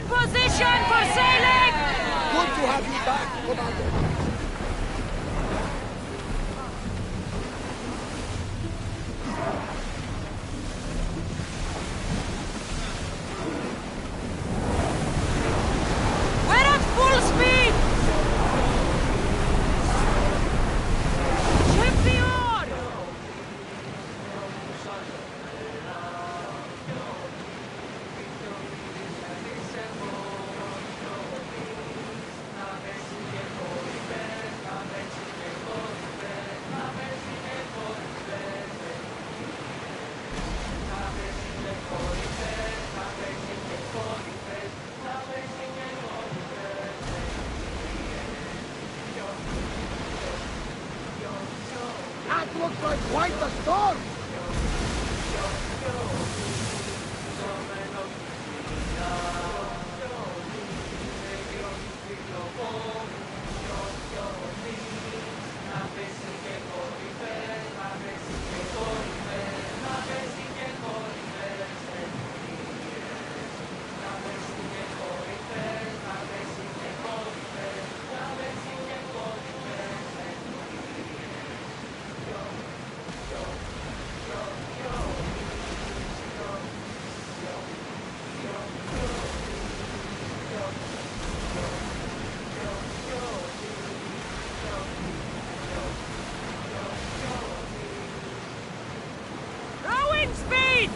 position for sailing! Good to have you back, Commander. We're at full speed! Ship the oar! That looks like quite the storm! Rowing speed!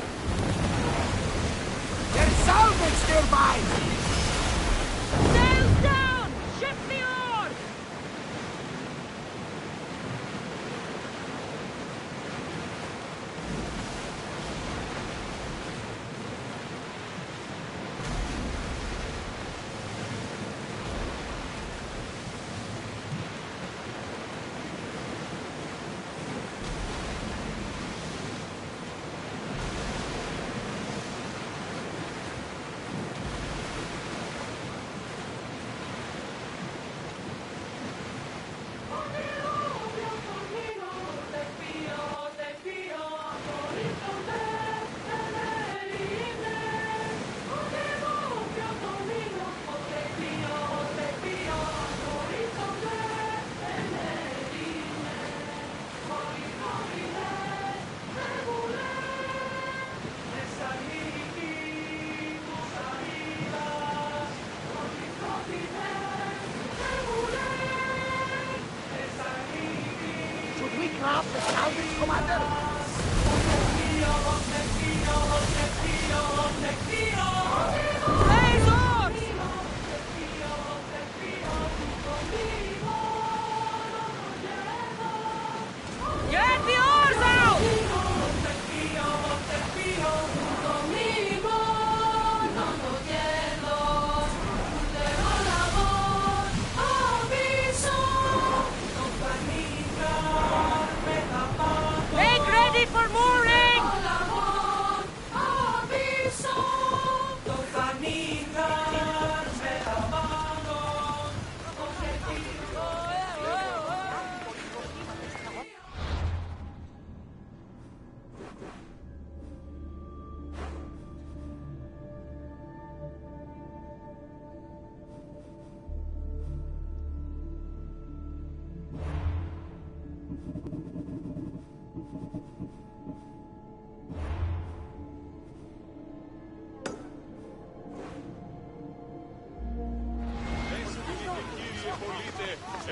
There's salvage nearby! Sails down! Ship the oar! Should we grab the salvage, Commander? Raise oars! Get the oars out! Make ready for mooring!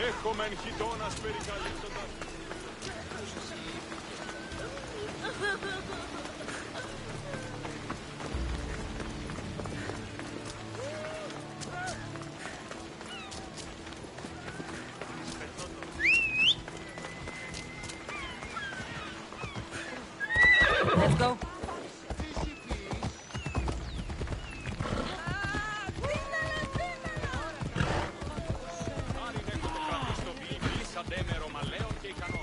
Έχομεν χιτώνας περικαλύπτοντας. Let's go. Άριν έχονται κρατήσει το βίλι, αντέμερο μαλαίων και ικανό.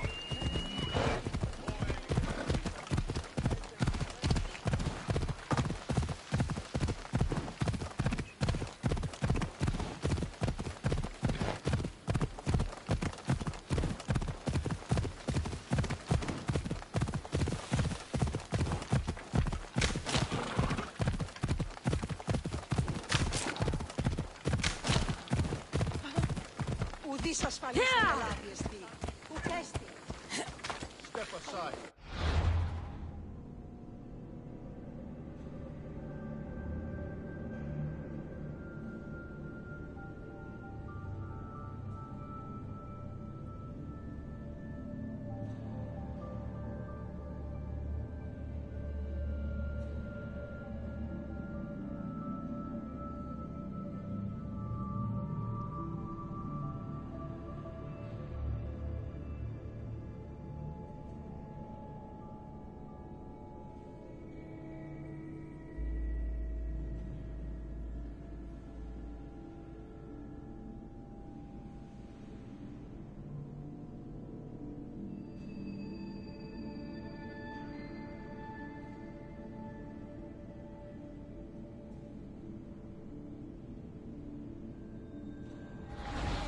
Δυσασφαλής καλάβιεστη. Ουτέστη. Step aside.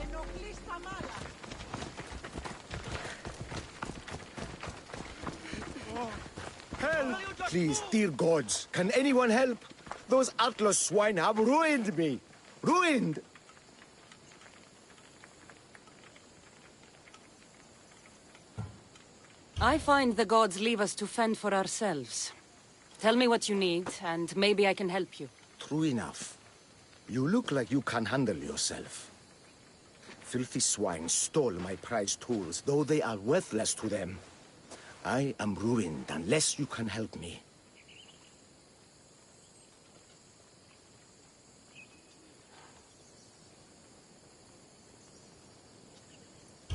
Ενοχλείς τα μάλα. Help! Please, dear gods, can anyone help? Those Atlas swine have ruined me! Ruined! I find the gods leave us to fend for ourselves. Tell me what you need, and maybe I can help you. True enough. You look like you can handle yourself. Filthy swine stole my prized tools, though they are worthless to them. I am ruined unless you can help me.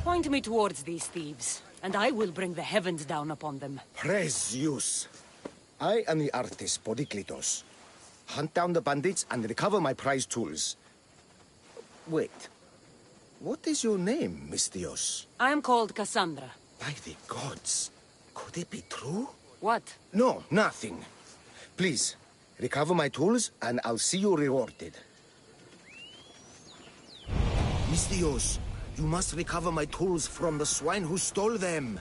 Point me towards these thieves, and I will bring the heavens down upon them. Praise Zeus! I am the artist Podiklitos. Hunt down the bandits and recover my prized tools. Wait. What is your name, Mystios? I am called Cassandra. By the gods. Could it be true? What? No, nothing. Please, recover my tools and I'll see you rewarded. Mystios, you must recover my tools from the swine who stole them.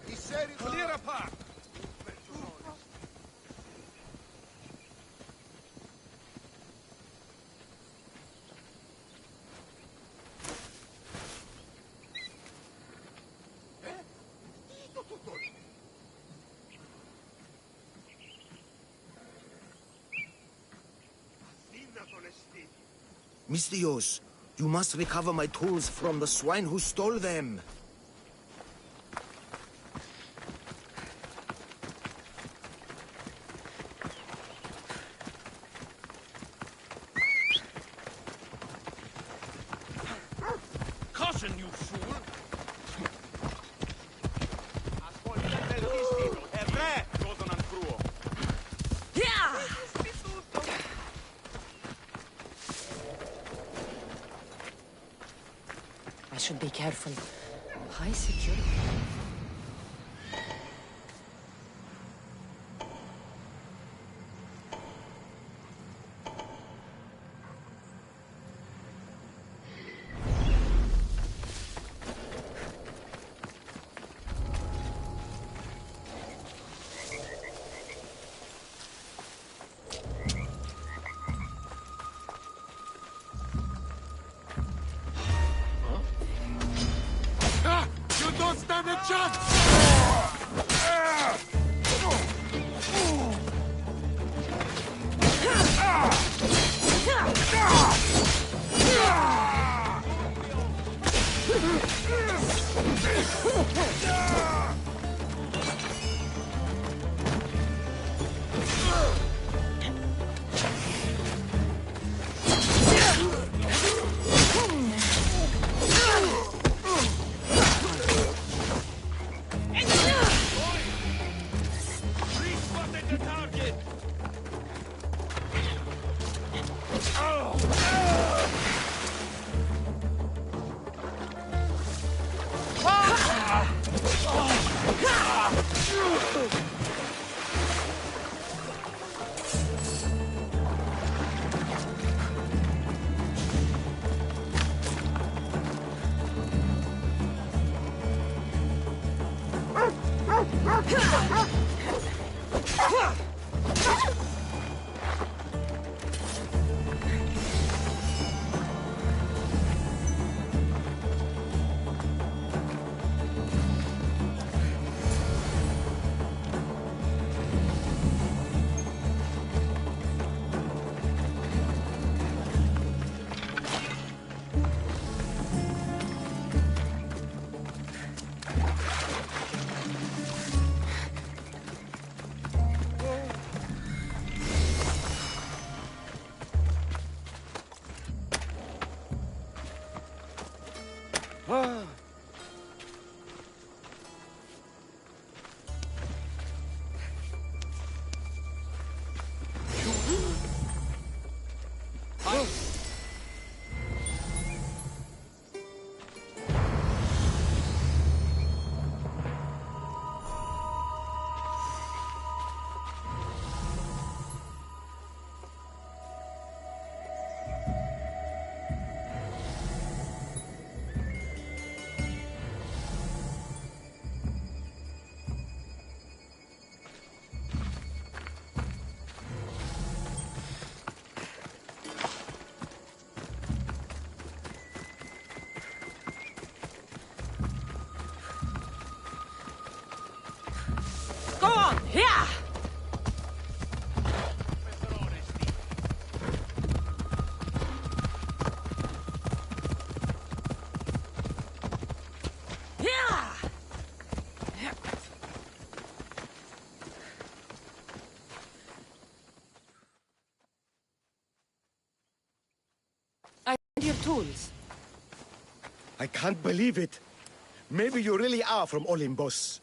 He said it. Clear apart. Mystios, you must recover my tools from the swine who stole them. Caution, you fool! Cosa non cruo. I should be careful. High security. You don't stand a chance! Respotted the target! Go on! Here! I found your tools. I can't believe it. Maybe you really are from Olympus.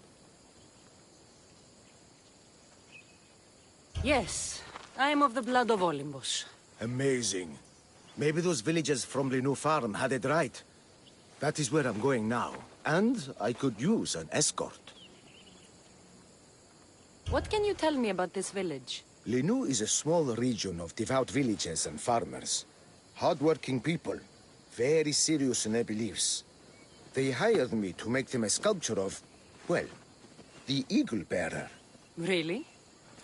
Yes, I am of the blood of Olympus. Amazing. Maybe those villagers from the new farm had it right. That is where I'm going now. And I could use an escort. What can you tell me about this village? Linu is a small region of devout villagers and farmers. Hard-working people, very serious in their beliefs. They hired me to make them a sculpture of, well, the Eagle Bearer. Really?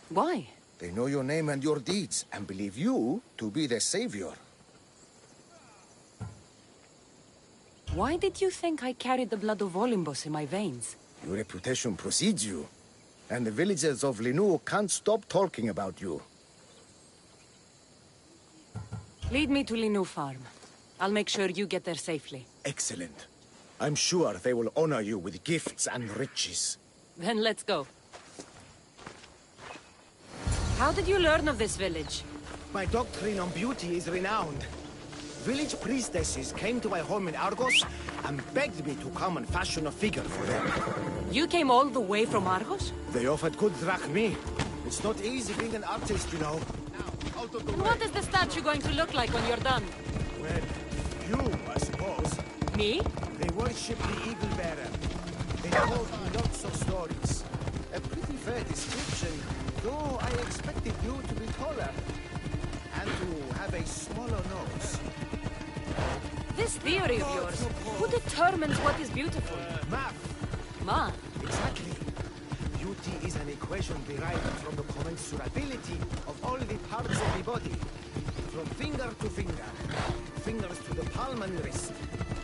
Why? They know your name and your deeds, and believe you to be their savior. Why did you think I carried the blood of Olympus in my veins? Your reputation precedes you, and the villagers of Linu can't stop talking about you. Lead me to Linu Farm. I'll make sure you get there safely. Excellent. I'm sure they will honor you with gifts and riches. Then let's go. How did you learn of this village? My doctrine on beauty is renowned. Village priestesses came to my home in Argos and begged me to come and fashion a figure for them. You came all the way from Argos? They offered good drachmi. It's not easy being an artist, you know. Now, out of the And way. what is the statue going to look like when you're done? Well, you, I suppose. Me? They worship the Eagle Bearer. They told me lots of stories. A pretty fair description, though I expected you to be taller. And to have a smaller nose. This theory of yours, who determines what is beautiful? Math. Ma. Exactly. Beauty is an equation derived from the commensurability of all the parts of the body. From finger to finger. Fingers to the palm and wrist.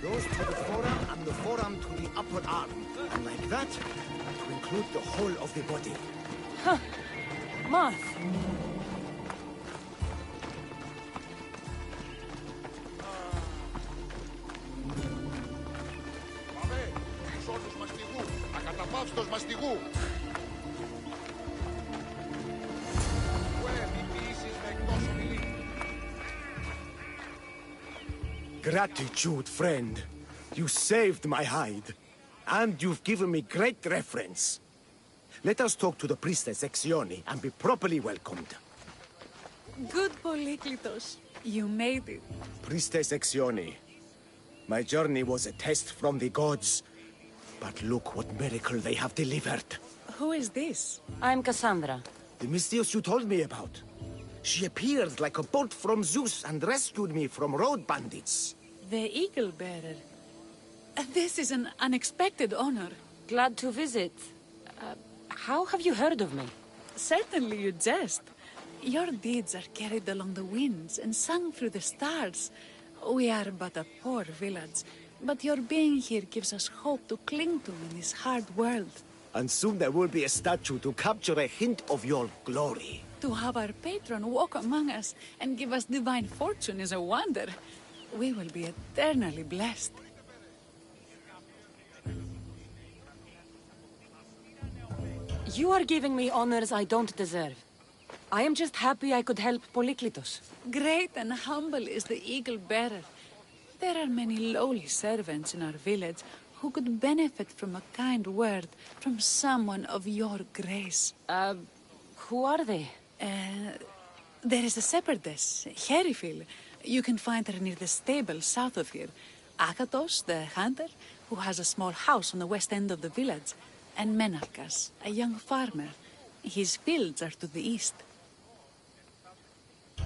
Those to the forearm and the forearm to the upper arm. And like that, to include the whole of the body. Huh. Math. Πάμε, τους όρους μαστιγού, ακαταπαύστος μαστιγού. Μη ποιήσεις με εκτός ομιλή. Gratitude, friend. You saved my hide. And you've given me great reference. Let us talk to the priestess Exioni and be properly welcomed. Good Polyklitos. You made it. Priestess Exioni, my journey was a test from the gods. But look what miracle they have delivered. Who is this? I'm Cassandra. The mistress you told me about. She appeared like a bolt from Zeus and rescued me from road bandits. The Eagle Bearer. This is an unexpected honor. Glad to visit. How have you heard of me? Certainly you jest. Your deeds are carried along the winds and sung through the stars. We are but a poor village, but your being here gives us hope to cling to in this hard world. And soon there will be a statue to capture a hint of your glory. To have our patron walk among us and give us divine fortune is a wonder. We will be eternally blessed. You are giving me honors I don't deserve. I am just happy I could help Polyklitos. Great and humble is the Eagle Bearer. There are many lowly servants in our village who could benefit from a kind word from someone of your grace. Who are they? There is a shepherdess, Herifil. You can find her near the stable south of here. Akatos, the hunter, who has a small house on the west end of the village. And Menalkas, a young farmer. His fields are to the east.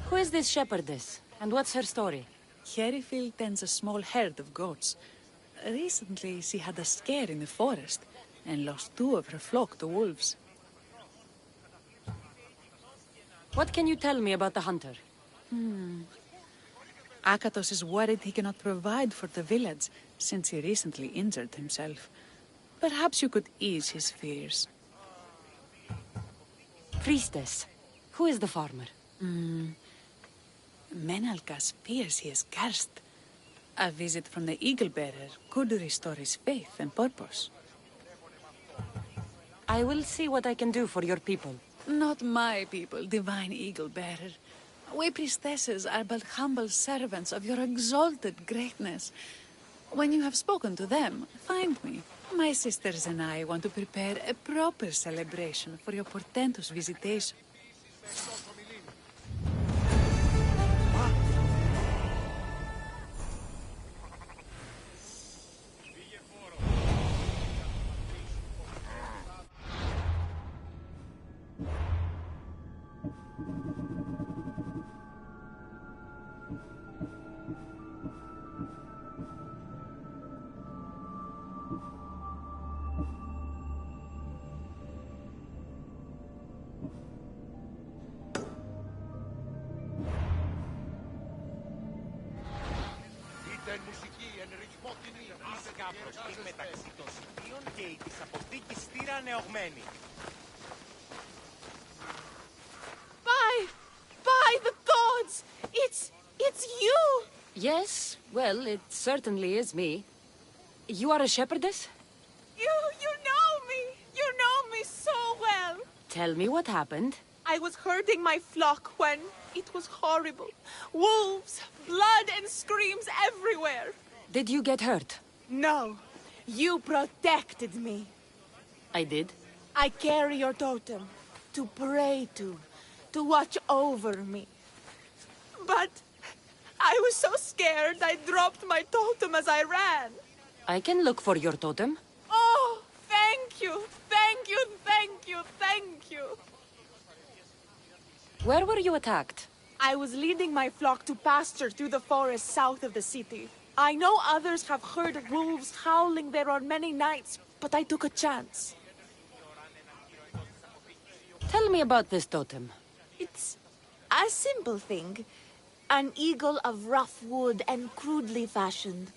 Who is this shepherdess? And what's her story? Herifil tends a small herd of goats. Recently, she had a scare in the forest and lost 2 of her flock to wolves. What can you tell me about the hunter? Akatos is worried he cannot provide for the village since he recently injured himself. Perhaps you could ease his fears. Priestess. Who is the farmer? Menalkas fears he is cursed. A visit from the Eagle Bearer could restore his faith and purpose. I will see what I can do for your people. Not my people, divine Eagle Bearer. We priestesses are but humble servants of your exalted greatness. When you have spoken to them, find me. My sisters and I want to prepare a proper celebration for your portentous visitation. Μεταξύ των συντίων και η της αποθήκης στήρα νεωγμένη. By the gods! It's you! Yes, well, it certainly is me. You are a shepherdess? You know me! You know me so well! Tell me what happened. I was herding my flock when it was horrible. Wolves, blood and screams everywhere. Did you get hurt? No, you protected me. I did. I carry your totem to pray to watch over me. But I was so scared I dropped my totem as I ran. I can look for your totem. Oh, thank you, thank you, thank you, thank you. Where were you attacked? I was leading my flock to pasture through the forest south of the city. I know others have heard wolves howling there on many nights, but I took a chance. Tell me about this totem. It's a simple thing. An eagle of rough wood and crudely fashioned.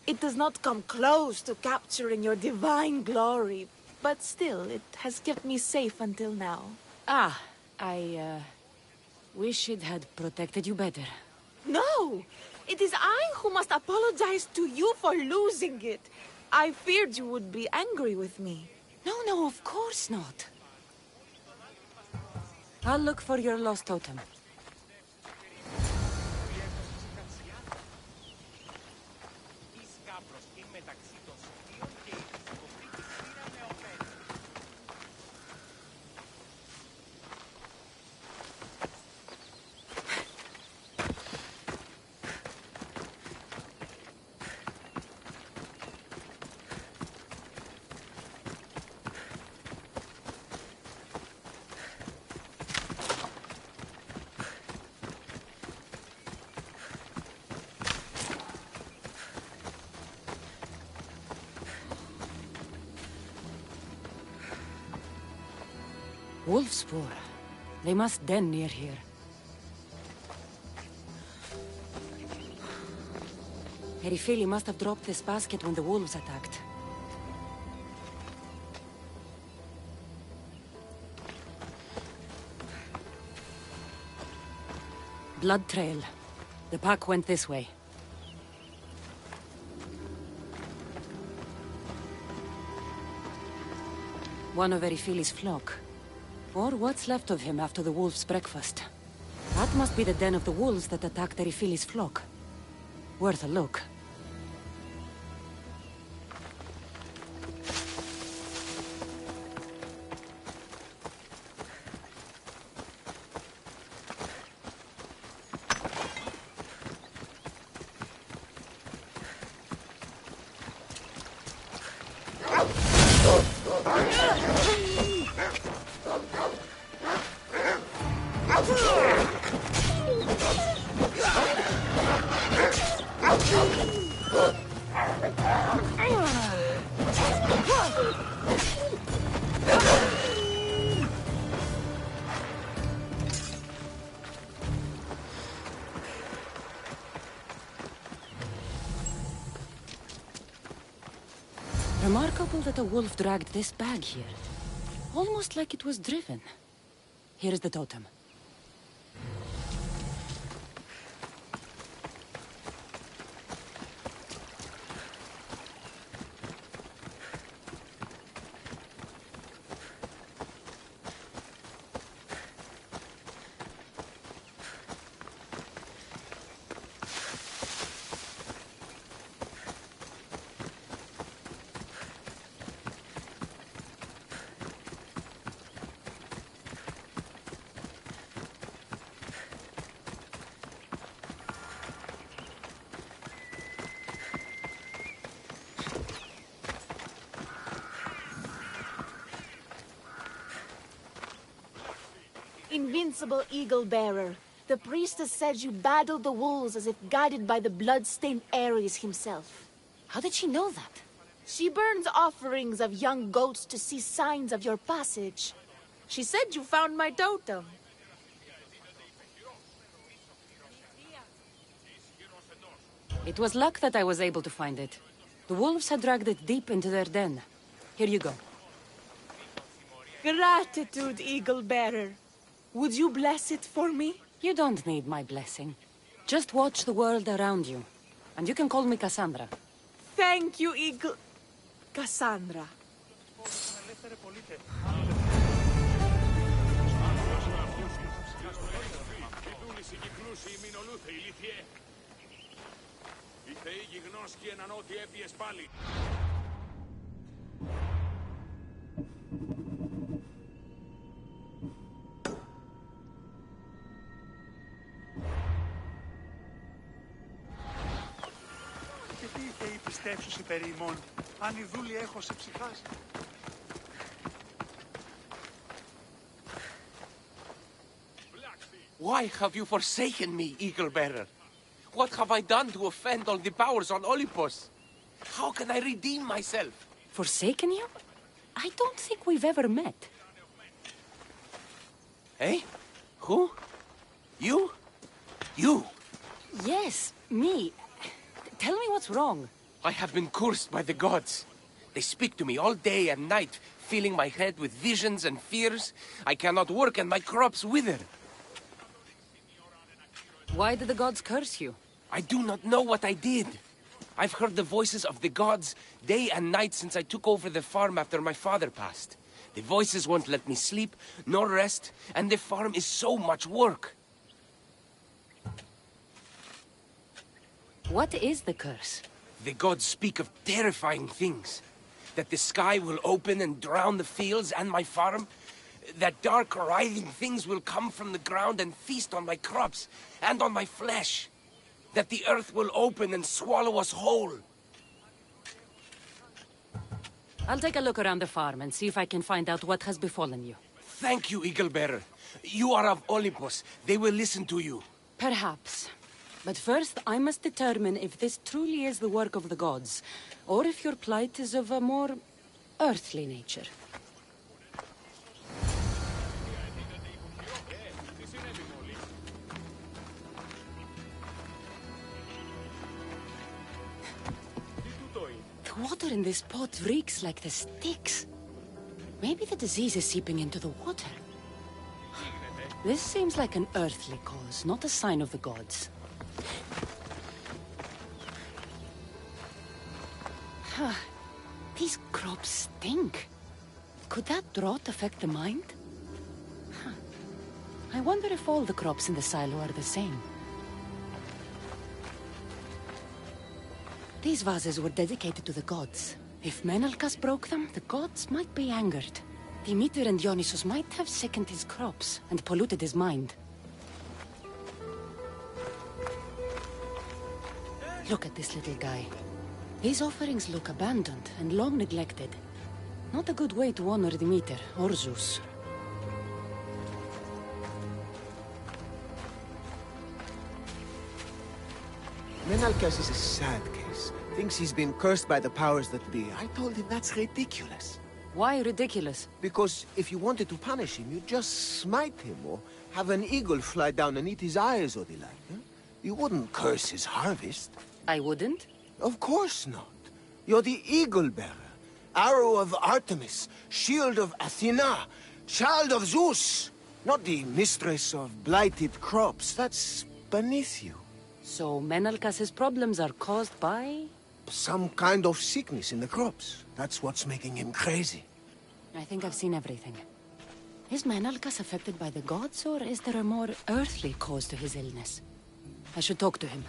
It does not come close to capturing your divine glory, but still, it has kept me safe until now. I wish it had protected you better. No! It is I who must apologize to you for losing it. I feared you would be angry with me. No, of course not. I'll look for your lost totem. Wolf spoor. They must den near here. Herifili must have dropped this basket when the wolves attacked. Blood trail. The pack went this way. One of Erifili's flock. Or what's left of him after the wolves' breakfast. That must be the den of the wolves that attacked Erifili's flock. Worth a look. Remarkable that a wolf dragged this bag here. Almost like it was driven. Here is the totem. Invincible eagle-bearer, the priestess said you battled the wolves as if guided by the blood-stained Ares himself. How did she know that? She burns offerings of young goats to see signs of your passage. She said you found my totem. It was luck that I was able to find it. The wolves had dragged it deep into their den. Here you go. Gratitude, eagle-bearer. Would you bless it for me? You don't need my blessing. Just watch the world around you. And you can call me Cassandra. Thank you, Eagle... Cassandra. Οι θεοί γιγνώσκοι έναν ότι έπιες πάλι. Και τι οι θεοί πιστέψουσι περί ημών, αν η δούλη έχω σε ψυχάς. Why have you forsaken me, Eagle-bearer? What have I done to offend all the powers on Olympus? How can I redeem myself? Forsaken you? I don't think we've ever met. Eh? Who? You? You? Yes, me. Tell me what's wrong. I have been cursed by the gods. They speak to me all day and night, filling my head with visions and fears. I cannot work and my crops wither. Why did the gods curse you? I do not know what I did. I've heard the voices of the gods day and night since I took over the farm after my father passed. The voices won't let me sleep, nor rest, and the farm is so much work. What is the curse? The gods speak of terrifying things. That the sky will open and drown the fields and my farm. That dark, writhing things will come from the ground and feast on my crops and on my flesh. That the earth will open and swallow us whole. I'll take a look around the farm and see if I can find out what has befallen you. Thank you, Eagle-bearer. You are of Olympus. They will listen to you. Perhaps. But first, I must determine if this truly is the work of the gods, or if your plight is of a more earthly nature. The water in this pot reeks like the sticks. Maybe the disease is seeping into the water. This seems like an earthly cause, not a sign of the gods. These crops stink. Could that drought affect the mind? I wonder if all the crops in the silo are the same. These vases were dedicated to the gods. If Menelkas broke them, the gods might be angered. Demeter and Dionysus might have sickened his crops and polluted his mind. Look at this little guy. These offerings look abandoned and long neglected. Not a good way to honor Demeter or Zeus. Menalcas is a sad case. Thinks he's been cursed by the powers that be. I told him that's ridiculous. Why ridiculous? Because if you wanted to punish him, you'd just smite him or have an eagle fly down and eat his eyes or the like. Huh? You wouldn't curse his harvest. I wouldn't? Of course not. You're the eagle bearer. Arrow of Artemis, shield of Athena, child of Zeus. Not the mistress of blighted crops. That's beneath you. So Menalcas's problems are caused by? Some kind of sickness in the crops. That's what's making him crazy. I think I've seen everything. Is Menalcas affected by the gods, or is there a more earthly cause to his illness? I should talk to him.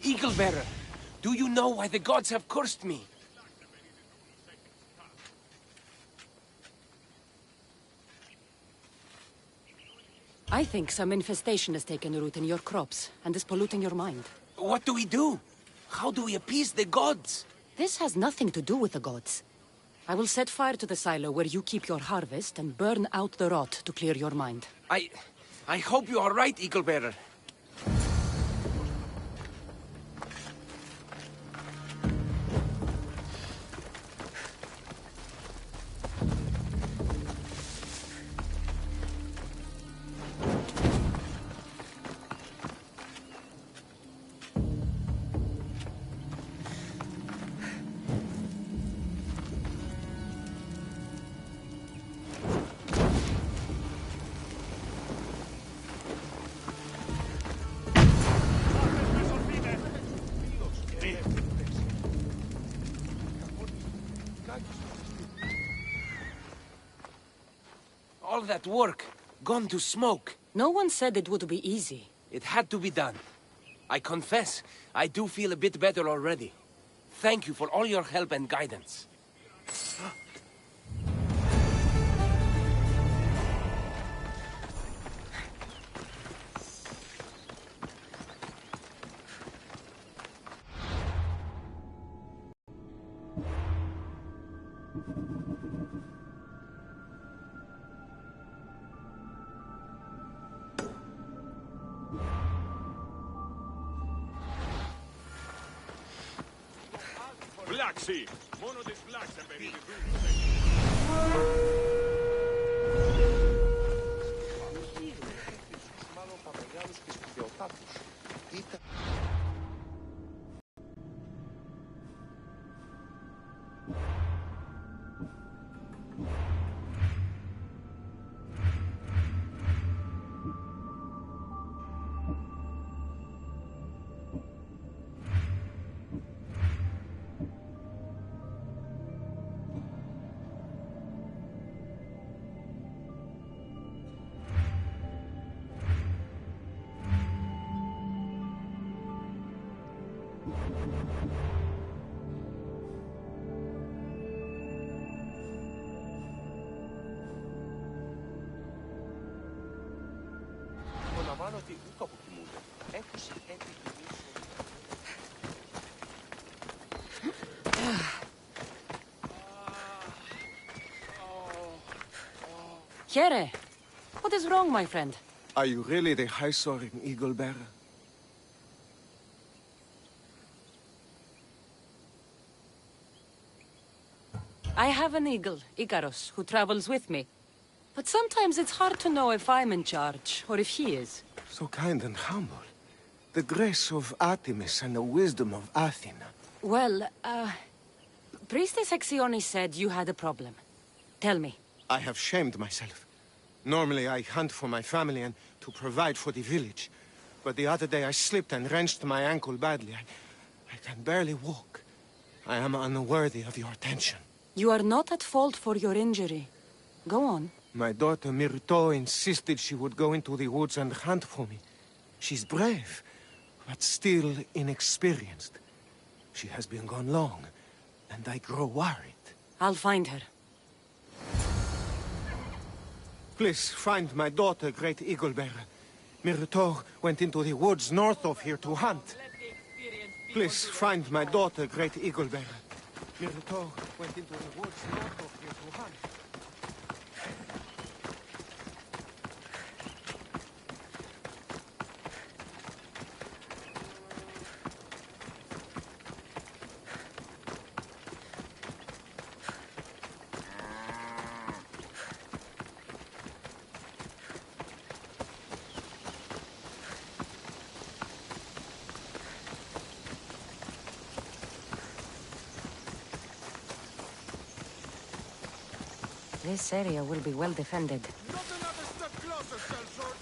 Eagle Bearer, do you know why the gods have cursed me? I think some infestation has taken root in your crops and is polluting your mind. What do we do? How do we appease the gods? This has nothing to do with the gods. I will set fire to the silo where you keep your harvest and burn out the rot to clear your mind. I hope you are right, Eagle Bearer. All that work, gone to smoke. No one said it would be easy. It had to be done. I confess, I do feel a bit better already. Thank you for all your help and guidance. Βλάξη! Μόνο της βλάξης περιδιδούν. Απολαμβάνω ότι ούκο αποκοιμούνται. Έχω συνθέτει Here, what is wrong, my friend? Are you really the high-soaring eagle bearer? I have an eagle, Icarus, who travels with me. But sometimes it's hard to know if I'm in charge, or if he is. So kind and humble. The grace of Artemis and the wisdom of Athena. Well, Priestess Hexione said you had a problem. Tell me. I have shamed myself. Normally I hunt for my family and to provide for the village. But the other day I slipped and wrenched my ankle badly. I can barely walk. I am unworthy of your attention. You are not at fault for your injury. Go on. My daughter Myrto insisted she would go into the woods and hunt for me. She's brave, but still inexperienced. She has been gone long, and I grow worried. I'll find her. Please find my daughter, Great Eagle Bearer. Myrto went into the woods north of here to hunt. Let the experienced Please find my daughter, Great Eagle Bearer. Mirto went into the woods north of Wuhan. This area will be well defended. Not another step closer, Sellsword.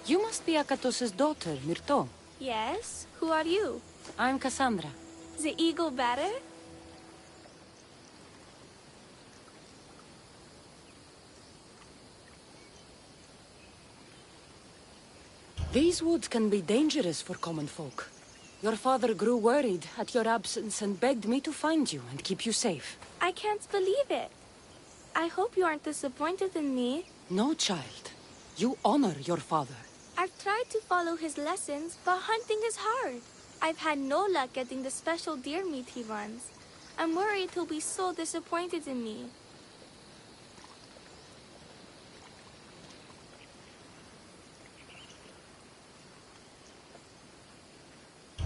You must be Akatos's daughter, Mirto. Yes? Who are you? I'm Cassandra. The Eagle Bearer? These woods can be dangerous for common folk. Your father grew worried at your absence and begged me to find you and keep you safe. I can't believe it. I hope you aren't disappointed in me. No, child. You honor your father. I've tried to follow his lessons, but hunting is hard. I've had no luck getting the special deer meat he runs. I'm worried he'll be so disappointed in me.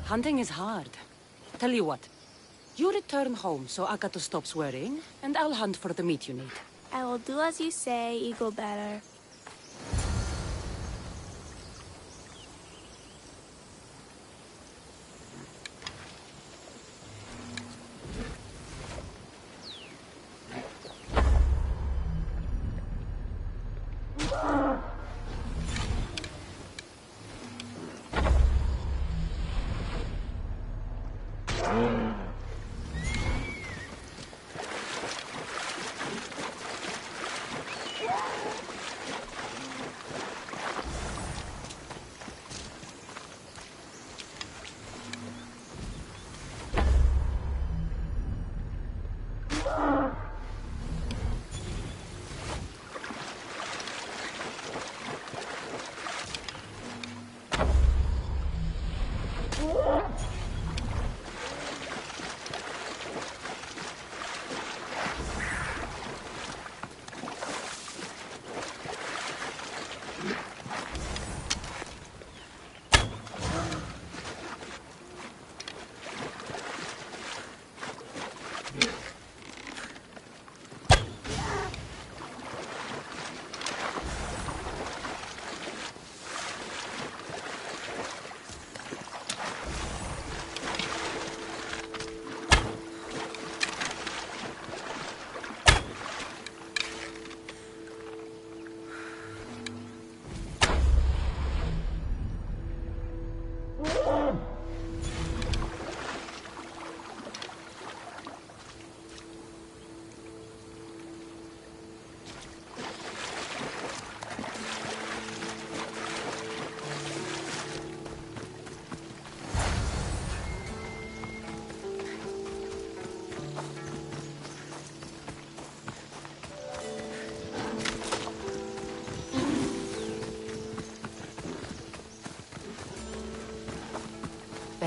Hunting is hard. Tell you what. You return home so Akato stops worrying, and I'll hunt for the meat you need. I will do as you say, Eagle Bearer.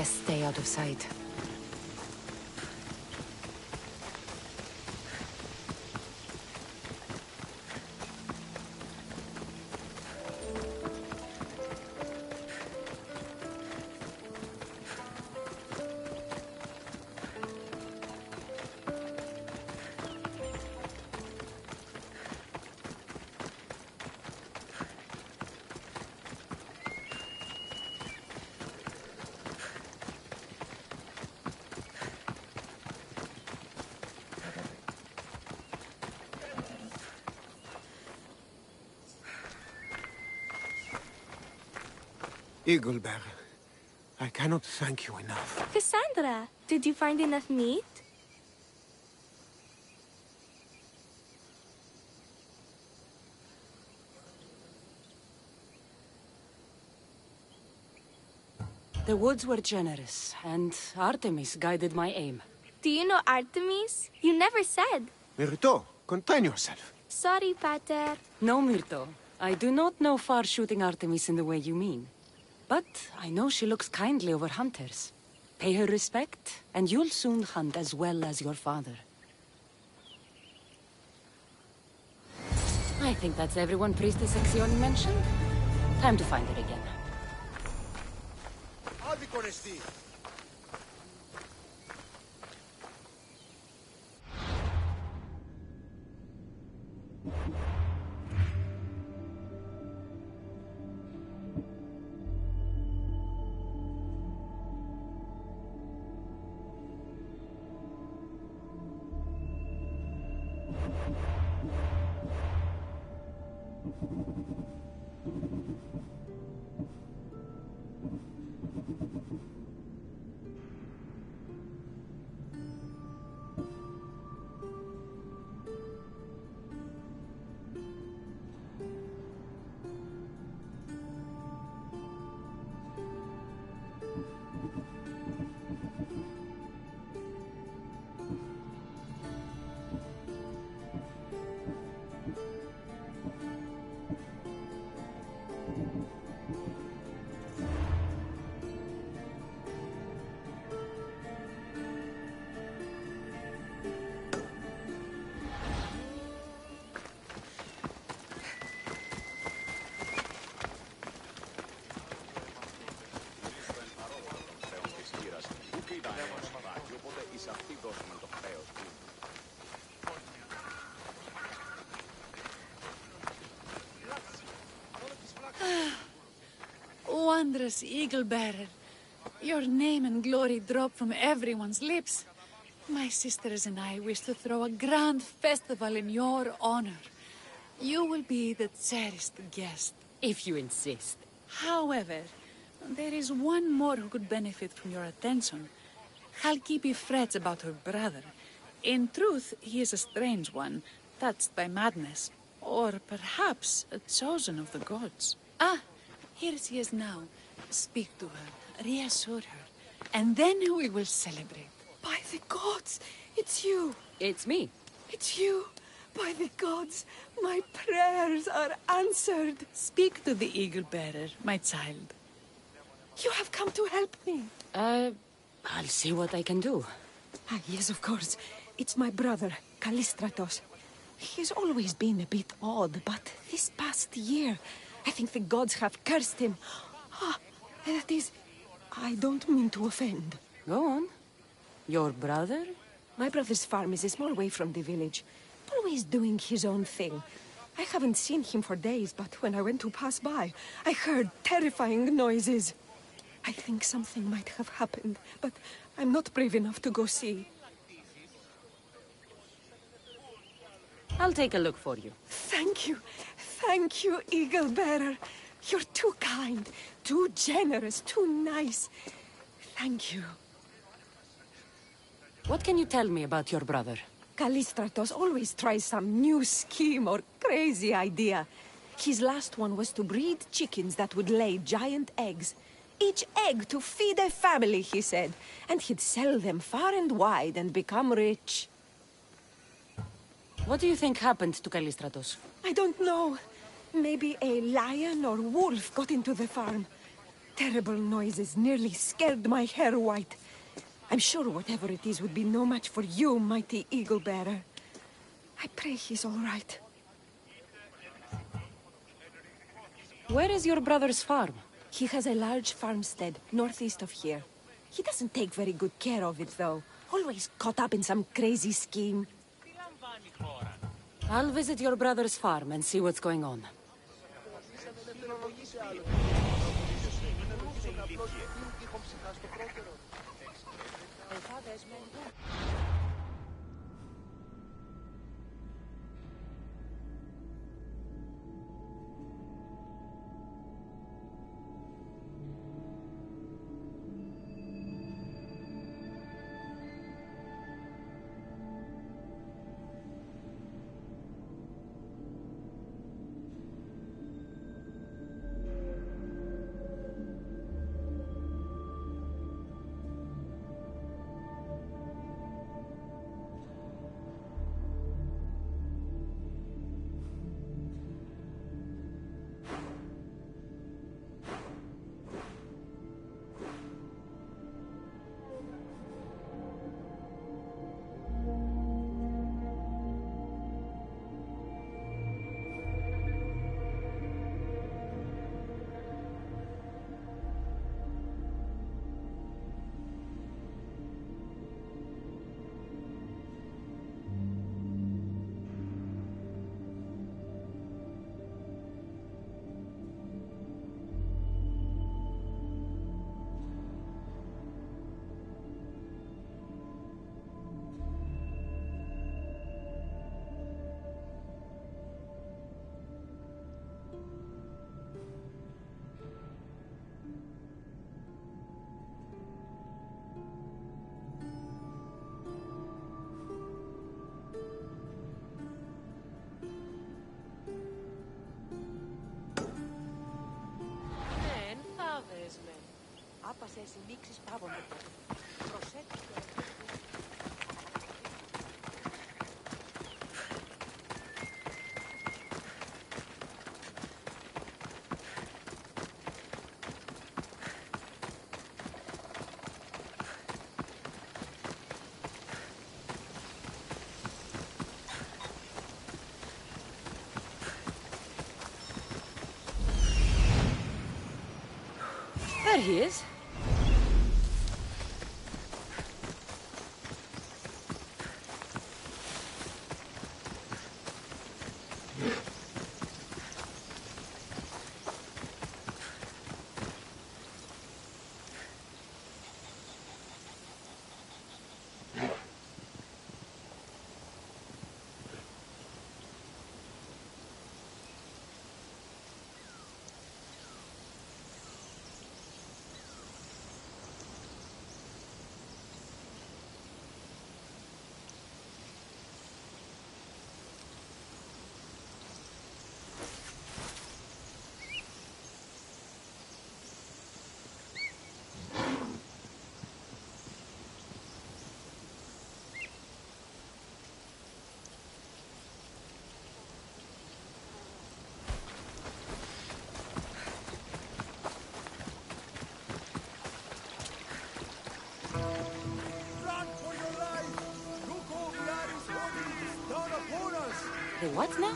best stay out of sight. Eaglebearer, I cannot thank you enough. Cassandra, did you find enough meat? The woods were generous, and Artemis guided my aim. Do you know Artemis? You never said. Myrto, contain yourself. Sorry, Pater. No, Myrto. I do not know far-shooting Artemis in the way you mean. But I know she looks kindly over hunters. Pay her respect, and you'll soon hunt as well as your father. I think that's everyone Priestess Exioni mentioned. Time to find her again. Wondrous Eagle-bearer, your name and glory drop from everyone's lips. My sisters and I wish to throw a grand festival in your honor. You will be the cherished guest. If you insist. However, there is one more who could benefit from your attention. Halkipi frets about her brother. In truth, he is a strange one, touched by madness. Or perhaps a chosen of the gods. Ah, here she is now. Speak to her, reassure her, and then we will celebrate. By the gods, it's you. It's me. It's you. By the gods, my prayers are answered. Speak to the Eagle-bearer, my child. You have come to help me. I'll see what I can do. Ah, yes, of course. It's my brother, Callistratos. He's always been a bit odd, but this past year, I think the gods have cursed him. Ah, that is... I don't mean to offend. Go on. Your brother? My brother's farm is a small way from the village. Always doing his own thing. I haven't seen him for days, but when I went to pass by, I heard terrifying noises. I think something might have happened, but I'm not brave enough to go see. I'll take a look for you. Thank you. Thank you, Eagle-bearer. You're too kind, too generous, too nice. Thank you. What can you tell me about your brother? Callistratos always tries some new scheme or crazy idea. His last one was to breed chickens that would lay giant eggs. Each egg to feed a family, he said. And he'd sell them far and wide and become rich. What do you think happened to Callistratos? I don't know. Maybe a lion or wolf got into the farm. terrible noises nearly scared my hair white. I'm sure whatever it is would be no match for you, mighty eagle bearer. I pray he's all right. Where is your brother's farm? He has a large farmstead northeast of here. He doesn't take very good care of it, though. Always caught up in some crazy scheme. I'll visit your brother's farm and see what's going on. There he is. The what now?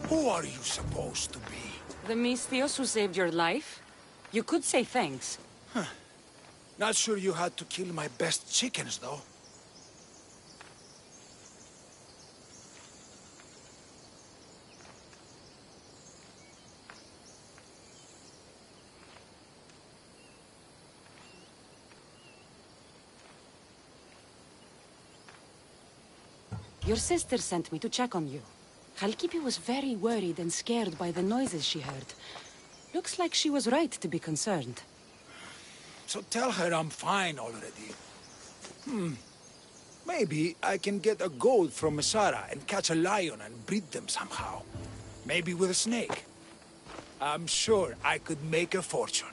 Who are you supposed to be? The Misthios who saved your life? You could say thanks. Not sure you had to kill my best chickens, though. Your sister sent me to check on you. Halkipi was very worried and scared by the noises she heard. Looks like she was right to be concerned. So tell her I'm fine already. Maybe I can get a gold from Masara and catch a lion and breed them somehow. Maybe with a snake. I'm sure I could make a fortune.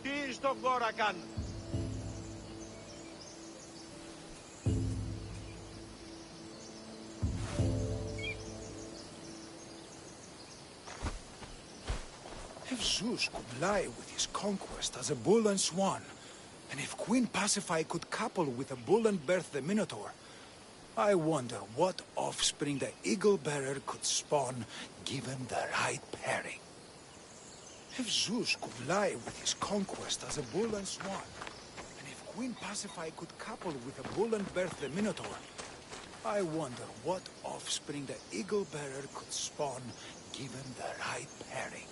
Τι στον κόρα κάνουν. If Zeus could lie with his conquest as a bull and swan, and if Queen Pasiphae could couple with a bull and birth the Minotaur, I wonder what offspring the eagle-bearer could spawn given the right pairing. If Zeus could lie with his conquest as a bull and swan, and if Queen Pasiphae could couple with a bull and birth the Minotaur, I wonder what offspring the eagle-bearer could spawn given the right pairing.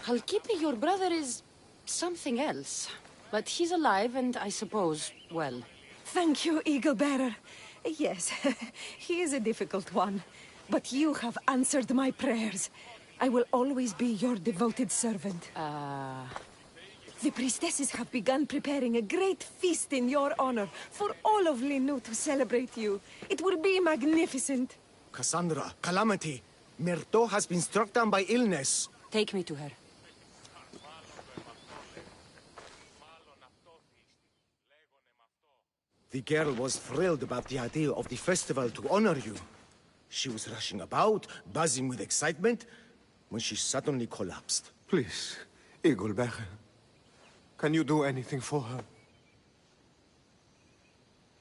Halkipi, your brother is something else. But he's alive and I suppose, well. Thank you, Eagle-bearer. Yes, he is a difficult one. But you have answered my prayers. I will always be your devoted servant. The priestesses have begun preparing a great feast in your honor for all of Linu to celebrate you. It will be magnificent. Cassandra, Calamity, Myrto has been struck down by illness. Take me to her. The girl was thrilled about the idea of the festival to honor you. She was rushing about, buzzing with excitement, when she suddenly collapsed. Please, Eagle-bearer, can you do anything for her?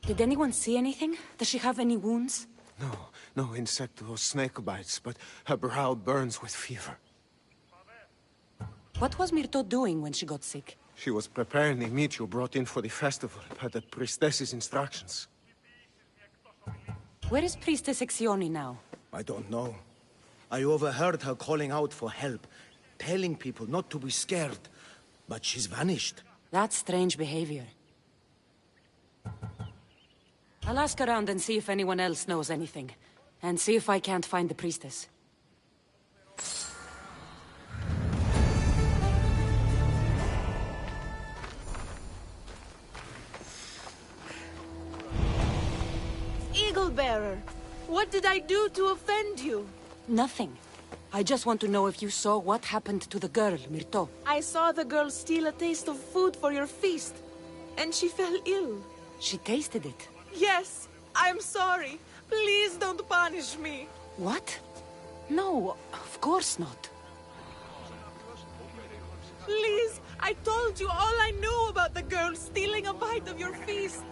Did anyone see anything? Does she have any wounds? No insect or snake bites, but her brow burns with fever. What was Myrto doing when she got sick? She was preparing the meat you brought in for the festival, per the priestess's instructions. Where is Priestess Exioni now? I don't know. I overheard her calling out for help, telling people not to be scared. But she's vanished. That's strange behavior. I'll ask around and see if anyone else knows anything. And see if I can't find the priestess. Eagle-bearer, what did I do to offend you? Nothing. I just want to know if you saw what happened to the girl, Myrto. I saw the girl steal a taste of food for your feast, and she fell ill. She tasted it. Yes, I'm sorry. Please don't punish me. What? No, of course not. Please, I told you all I knew about the girl stealing a bite of your feast.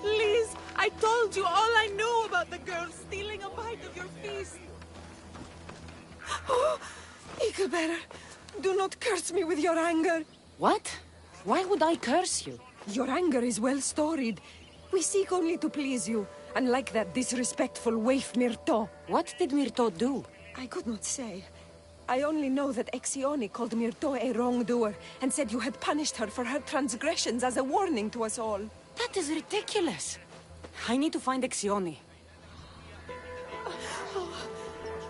Please, I told you all I knew about the girl stealing a bite of your feast. Oh, Eagle-bearer, do not curse me with your anger. What? Why would I curse you? Your anger is well storied. We seek only to please you, unlike that disrespectful waif Myrto. What did Myrto do? I could not say. I only know that Exioni called Myrto a wrongdoer and said you had punished her for her transgressions as a warning to us all. That is ridiculous. I need to find Exioni.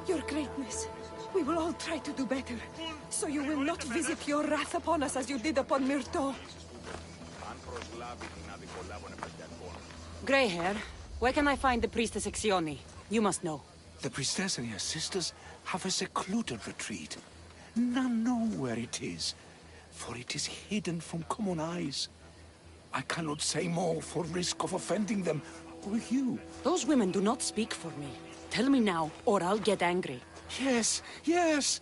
Your greatness. We will all try to do better, so you will not visit your wrath upon us as you did upon Myrto. Grey hair, where can I find the priestess Exioni? You must know. The priestess and her sisters have a secluded retreat. None know where it is, for it is hidden from common eyes. I cannot say more for risk of offending them, or you. Those women do not speak for me. Tell me now, or I'll get angry. Yes, yes!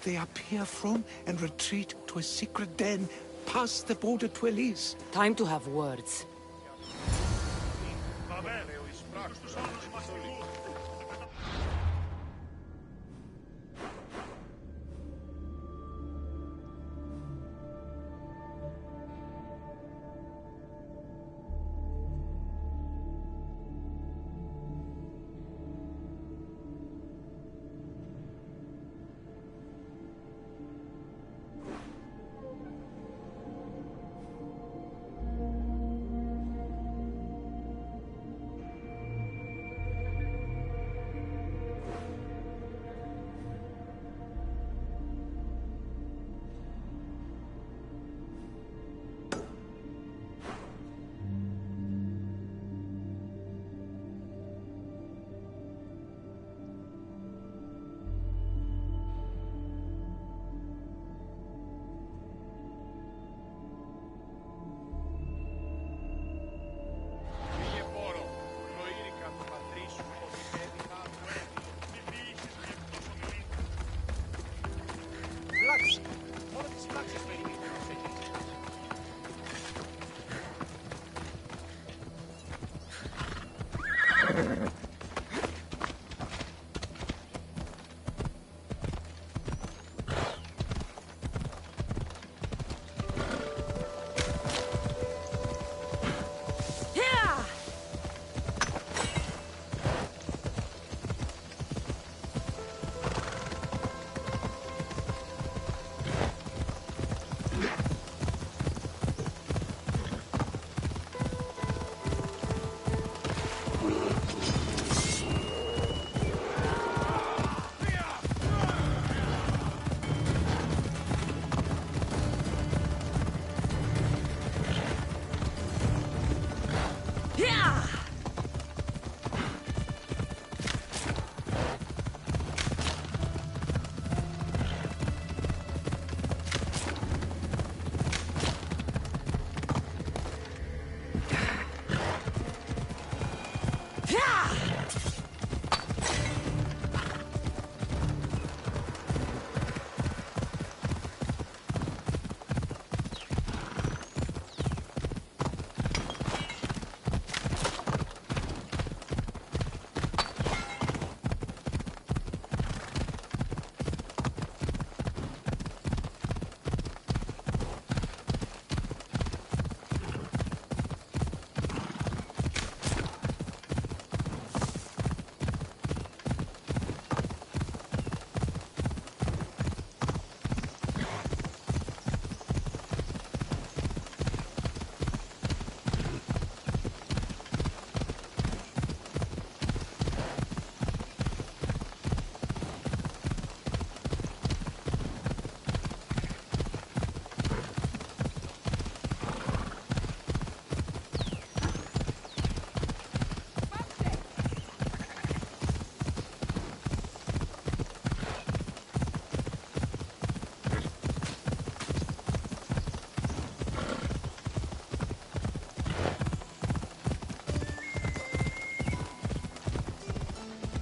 They appear from and retreat to a secret den past the border to Elise. Time to have words.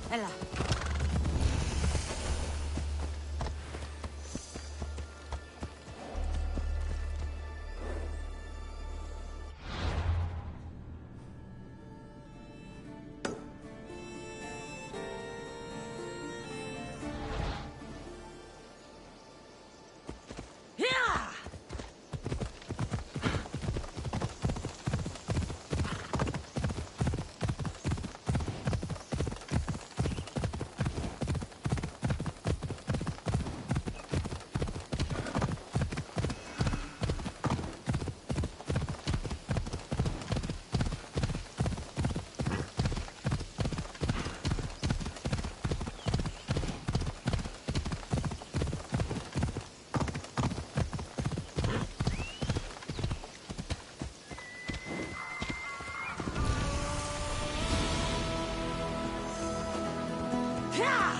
Ella. Ella.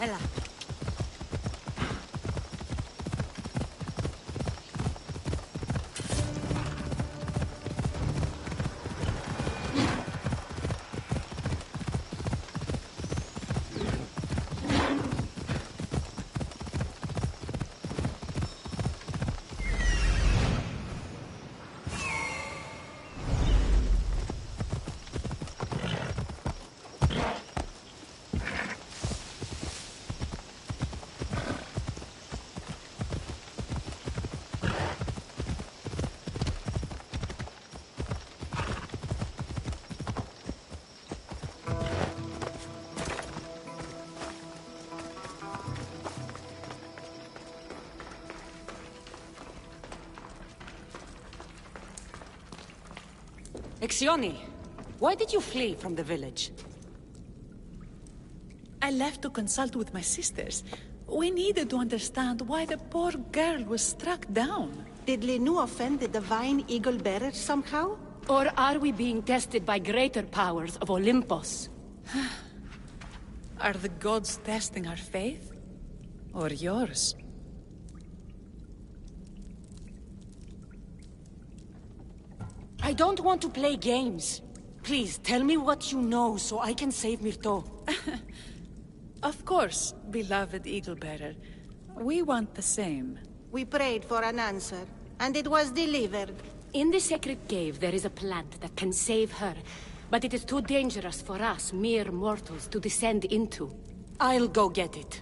Ella. Exioni, why did you flee from the village? I left to consult with my sisters. We needed to understand why the poor girl was struck down. Did Lenu offend the divine eagle bearer somehow? Or are we being tested by greater powers of Olympus? Are the gods testing our faith? Or yours? I don't want to play games. Please, tell me what you know so I can save Myrto. Of course, beloved Eagle-Bearer. We want the same. We prayed for an answer, and it was delivered. In the sacred cave, there is a plant that can save her, but it is too dangerous for us, mere mortals, to descend into. I'll go get it.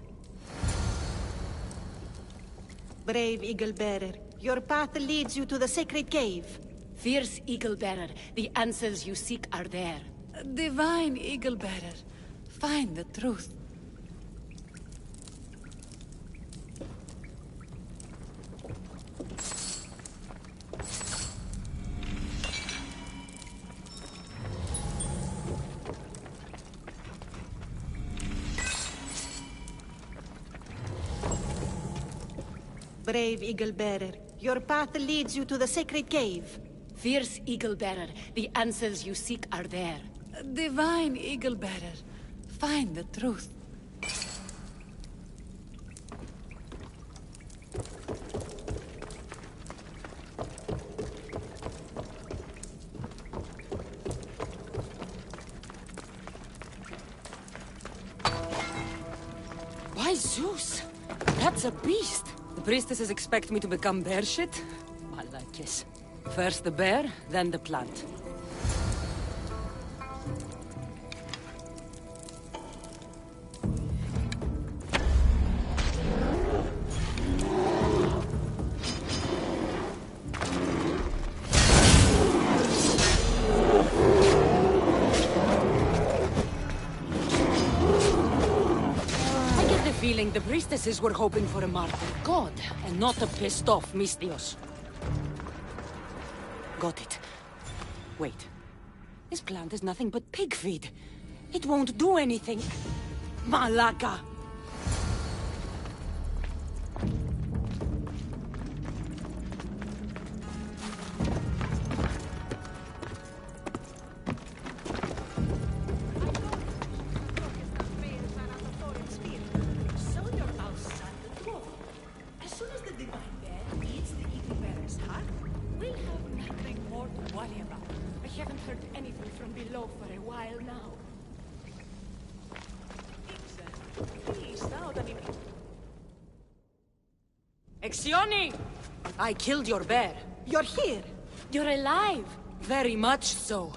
Brave Eagle-Bearer, your path leads you to the sacred cave. Fierce Eagle-Bearer, the answers you seek are there. Divine Eagle-Bearer, find the truth. Brave Eagle-Bearer, your path leads you to the sacred cave. Fierce Eagle-Bearer, the answers you seek are there. Divine Eagle-Bearer, find the truth. By Zeus! That's a beast! The priestesses expect me to become bear shit? Malakis. First the bear, then the plant. I get the feeling the priestesses were hoping for a martyr god, and not a pissed-off Mystios. Got it. Wait. This plant is nothing but pig feed. It won't do anything. Malaka! As soon as the divine bear eats the Eagle-Bearer's heart, we'll have nothing more to worry about. I haven't heard anything from below for a while now. Exioni! I killed your bear. You're here! You're alive! Very much so.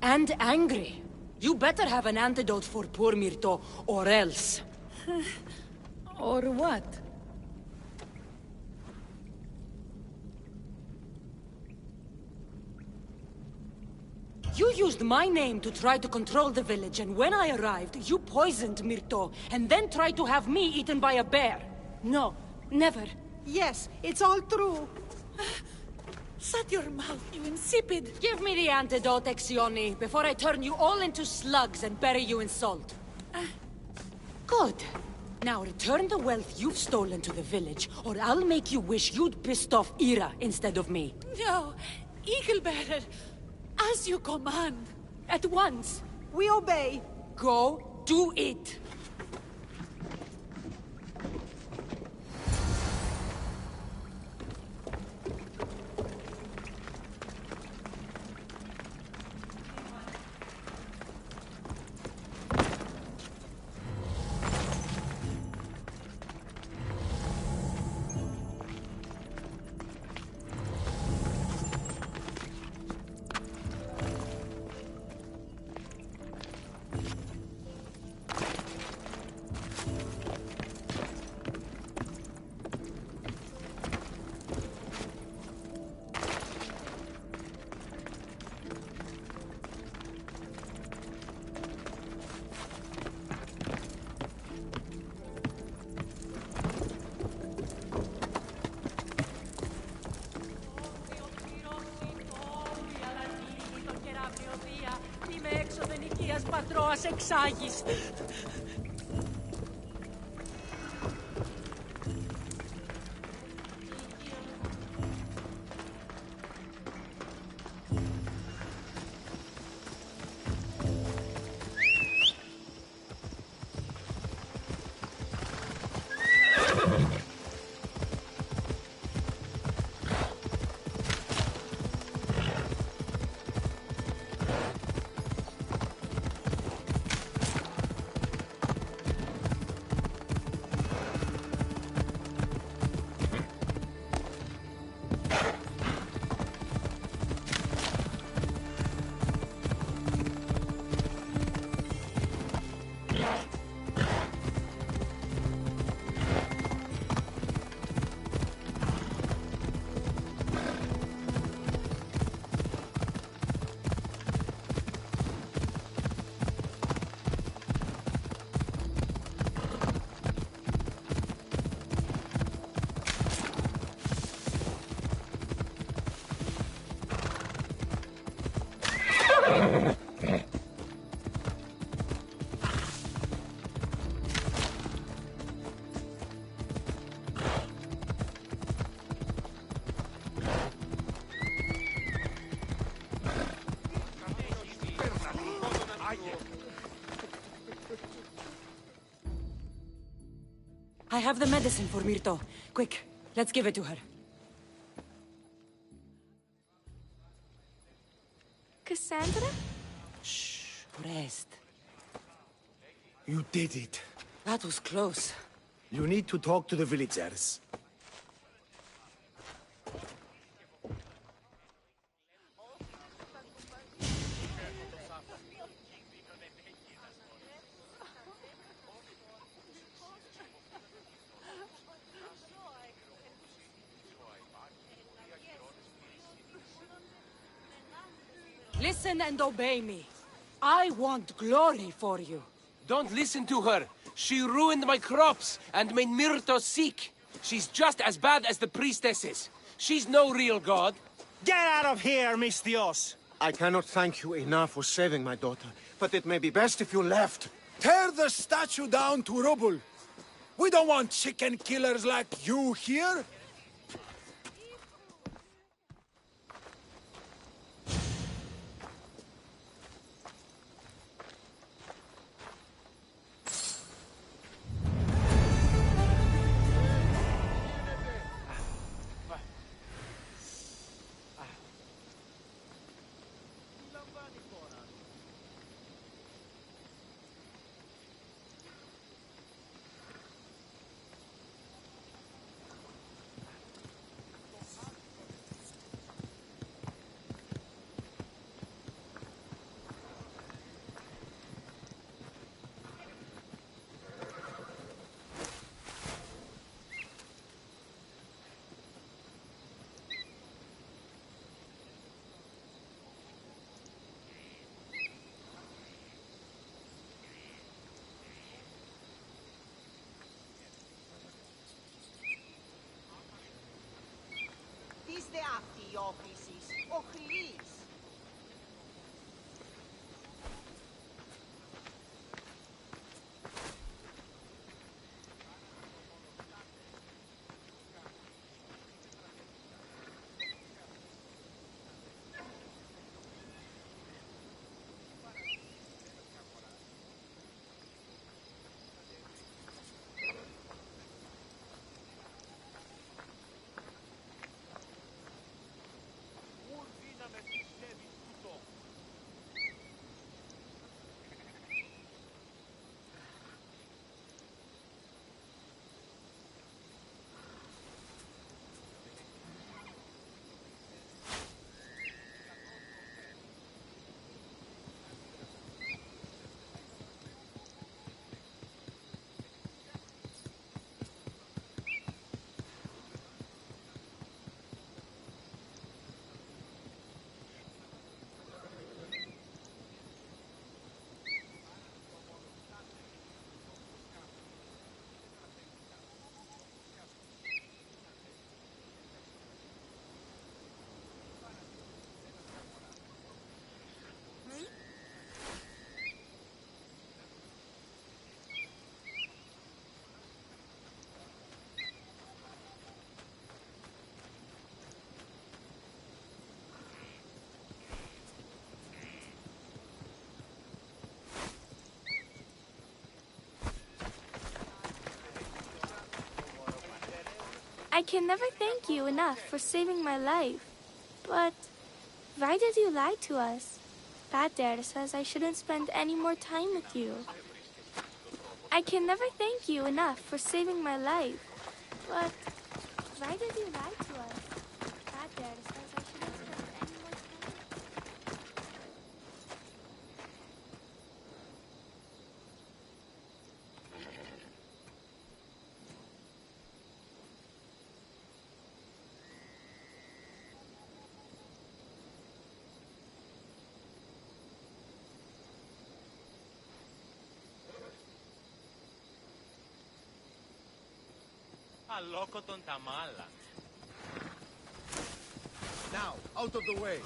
And angry. You better have an antidote for poor Myrto, or else. Or what? You used my name to try to control the village, and when I arrived, you poisoned Myrto, and then tried to have me eaten by a bear. No, never. Yes, it's all true. Shut your mouth, you insipid! Give me the antidote, Exioni, before I turn you all into slugs and bury you in salt. Good. Now return the wealth you've stolen to the village, or I'll make you wish you'd pissed off Ira instead of me. No, Eaglebearer, as you command, at once. We obey. Go, do it. Πατρόας εξάγεις. I have the medicine for Myrto. Quick, let's give it to her. Cassandra? Shh, rest. You did it. That was close. You need to talk to the villagers. Listen and obey me. I want glory for you. Don't listen to her. She ruined my crops and made Myrto sick. She's just as bad as the priestesses. She's no real god. Get out of here, Miss Dios! I cannot thank you enough for saving my daughter, but it may be best if you left. Tear the statue down to rubble. We don't want chicken killers like you here. διόχλησης, ο Χρυής. I can never thank you enough for saving my life. But why did you lie to us? Pater says I shouldn't spend any more time with you. I can never thank you enough for saving my life. But why did you lie to us? Pater says I shouldn't spend any more time. Αλόκοτον τα μάλα. Now, out of the way.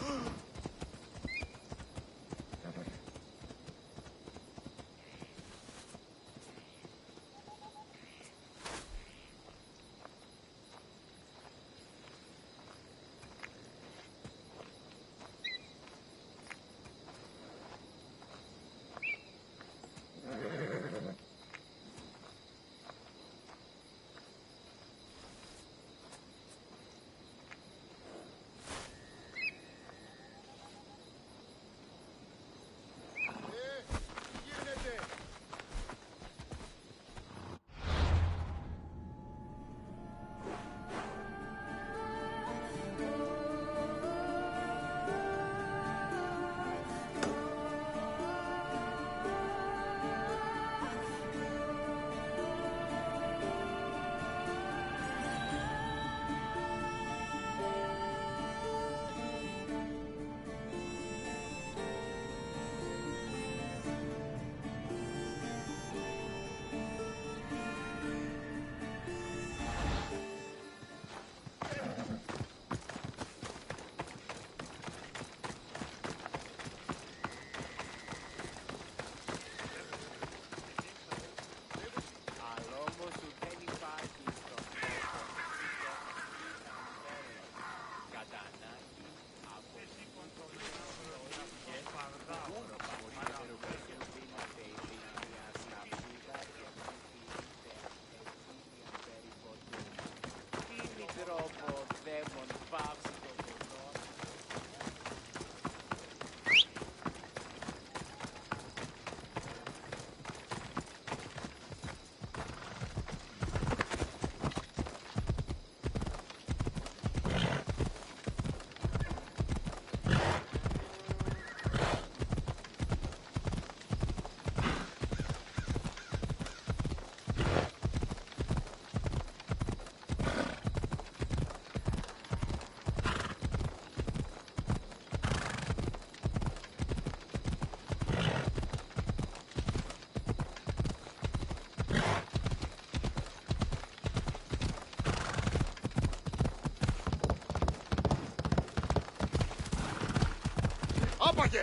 Άπαγε!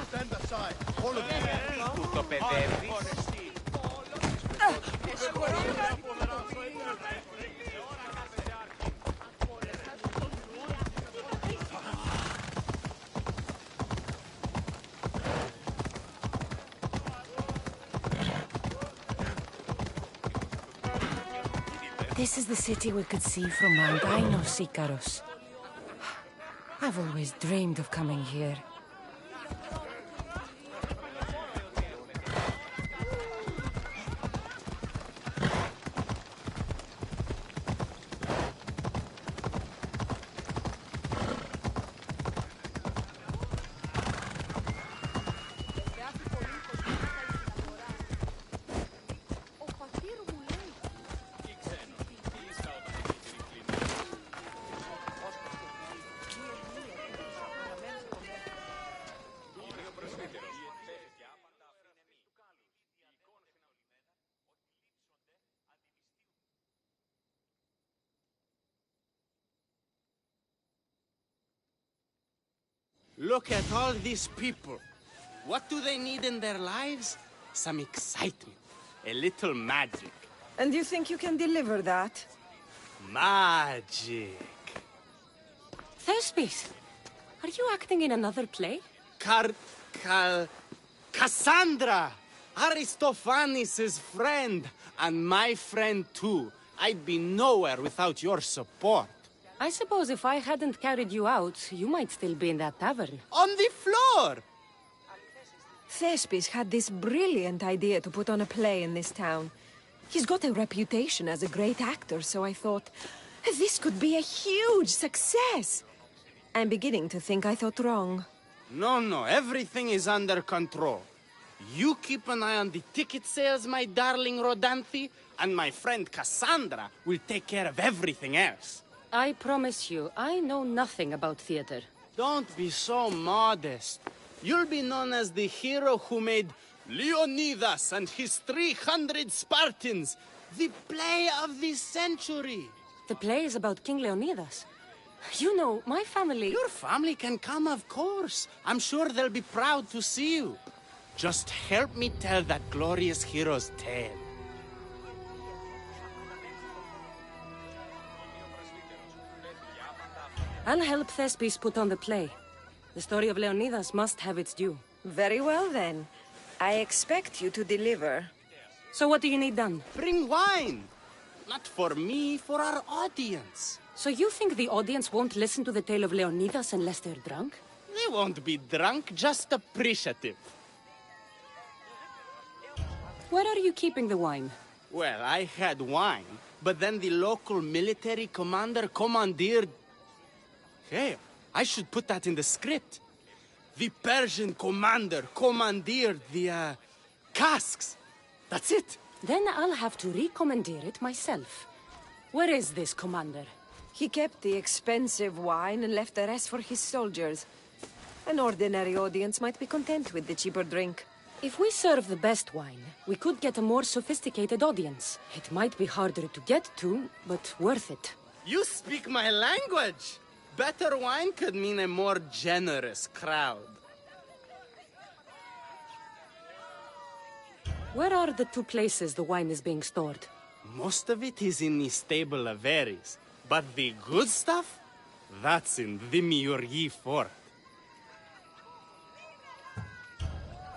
Stand aside. All of you. Του το παιδεύεις. This is the city we could see from Mount Ainos, Ikaros. I've always dreamed of coming here. Look at all these people. What do they need in their lives? Some excitement. A little magic. And you think you can deliver that? Magic. Thespis, are you acting in another play? Cassandra! Aristophanes' friend, and my friend too. I'd be nowhere without your support. I suppose if I hadn't carried you out, you might still be in that tavern. On the floor! Thespis had this brilliant idea to put on a play in this town. He's got a reputation as a great actor, so I thought, this could be a huge success. I'm beginning to think I thought wrong. No, everything is under control. You keep an eye on the ticket sales, my darling Rodanthi, and my friend Cassandra will take care of everything else. I promise you, I know nothing about theater. Don't be so modest. You'll be known as the hero who made Leonidas and his 300 Spartans the play of the century. The play is about King Leonidas. You know, my family... Your family can come, of course. I'm sure they'll be proud to see you. Just help me tell that glorious hero's tale. I'll help Thespis put on the play. The story of Leonidas must have its due. Very well, then. I expect you to deliver. So what do you need done? Bring wine! Not for me, for our audience. So you think the audience won't listen to the tale of Leonidas unless they're drunk? They won't be drunk, just appreciative. Where are you keeping the wine? Well, I had wine, but then the local military commander commandeered... Hey, I should put that in the script. The Persian commander commandeered the, casks. That's it. Then I'll have to recommandeer it myself. Where is this commander? He kept the expensive wine and left the rest for his soldiers. An ordinary audience might be content with the cheaper drink. If we serve the best wine, we could get a more sophisticated audience. It might be harder to get to, but worth it. You speak my language! Better wine could mean a more generous crowd. Where are the two places the wine is being stored? Most of it is in the stable of Ares. But the good stuff? That's in Demiurgi Fort.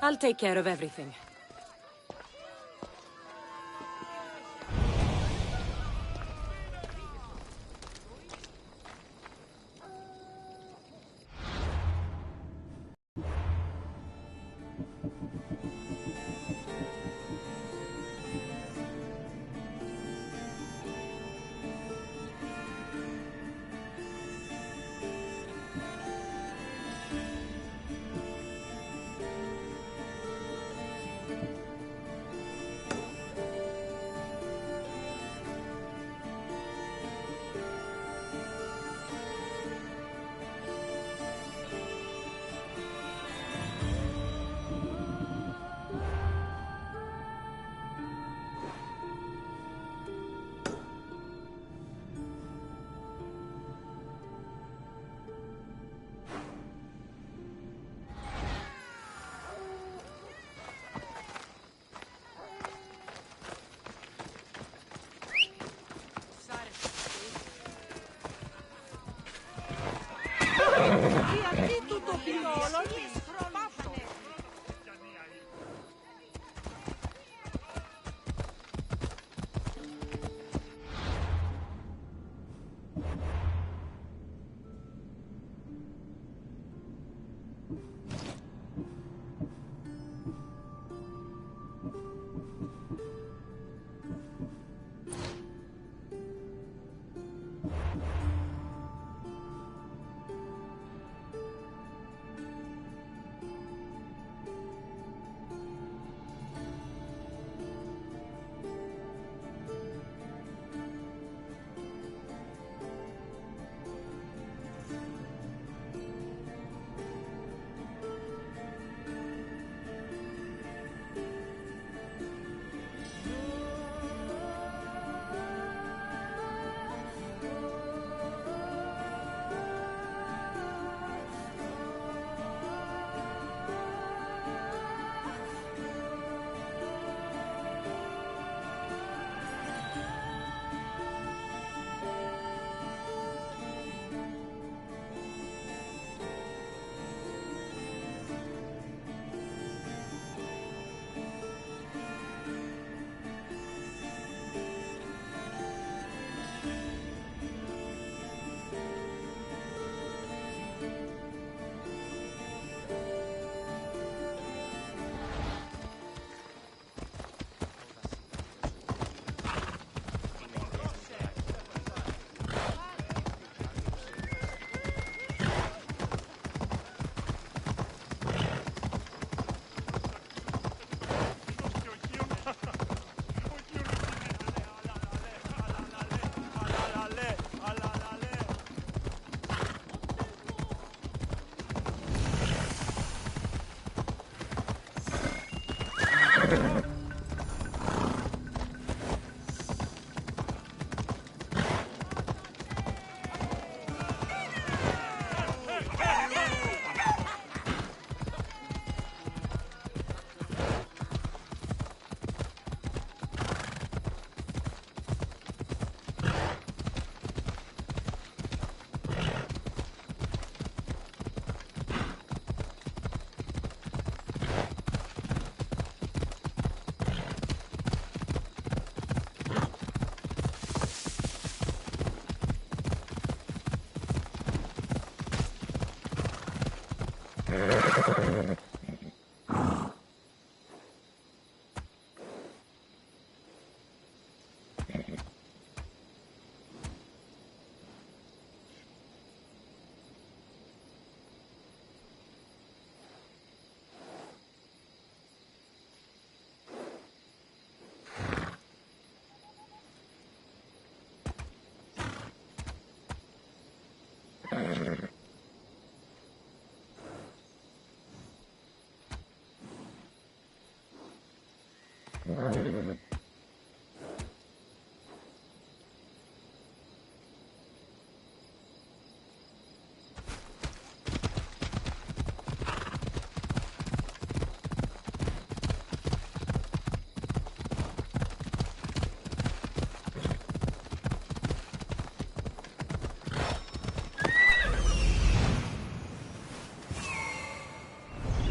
I'll take care of everything.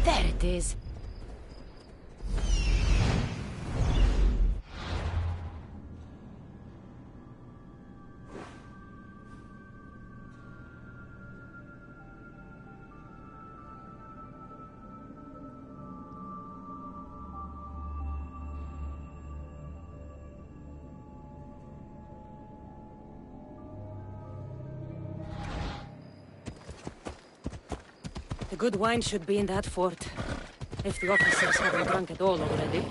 There it is. The good wine should be in that fort. If the officers haven't drunk it all already.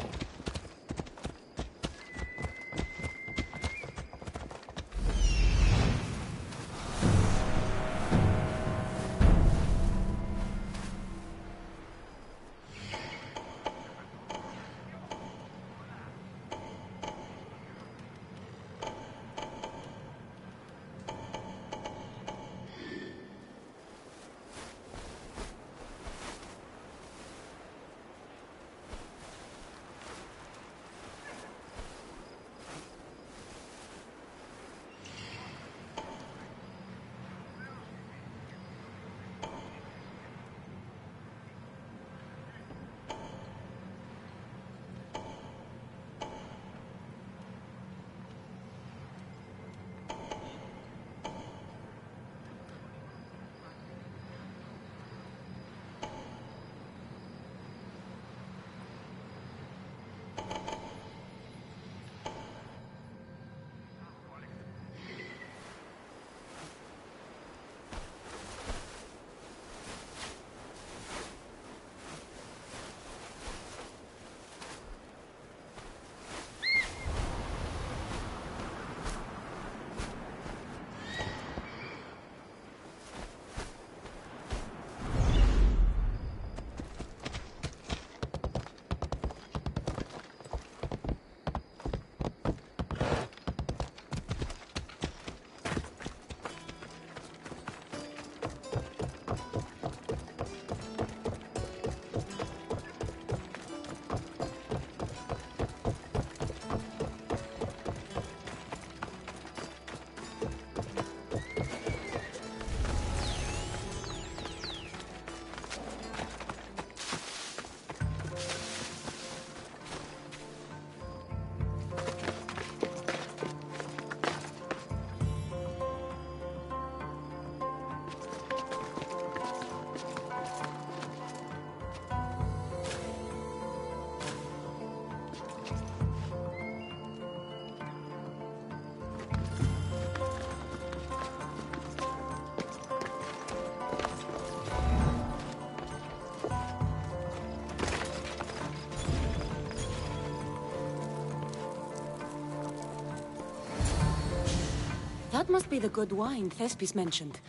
That must be the good wine Thespis mentioned.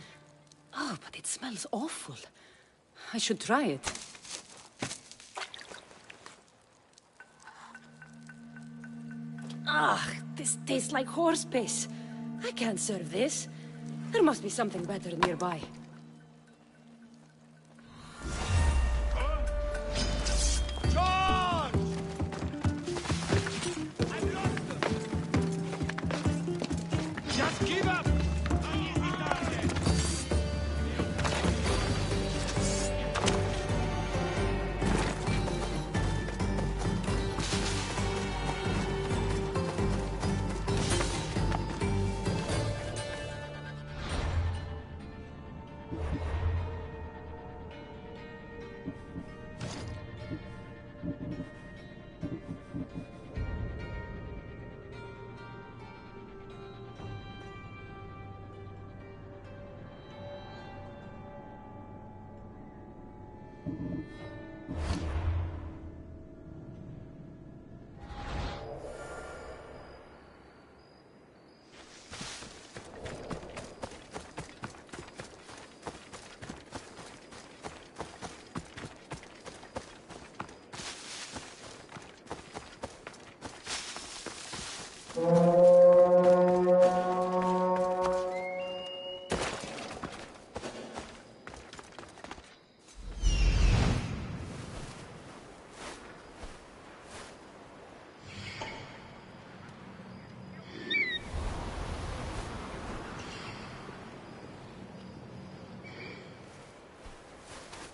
Oh, but it smells awful. I should try it. Ah, this tastes like horse piss. I can't serve this. There must be something better nearby. Charge! Just give up!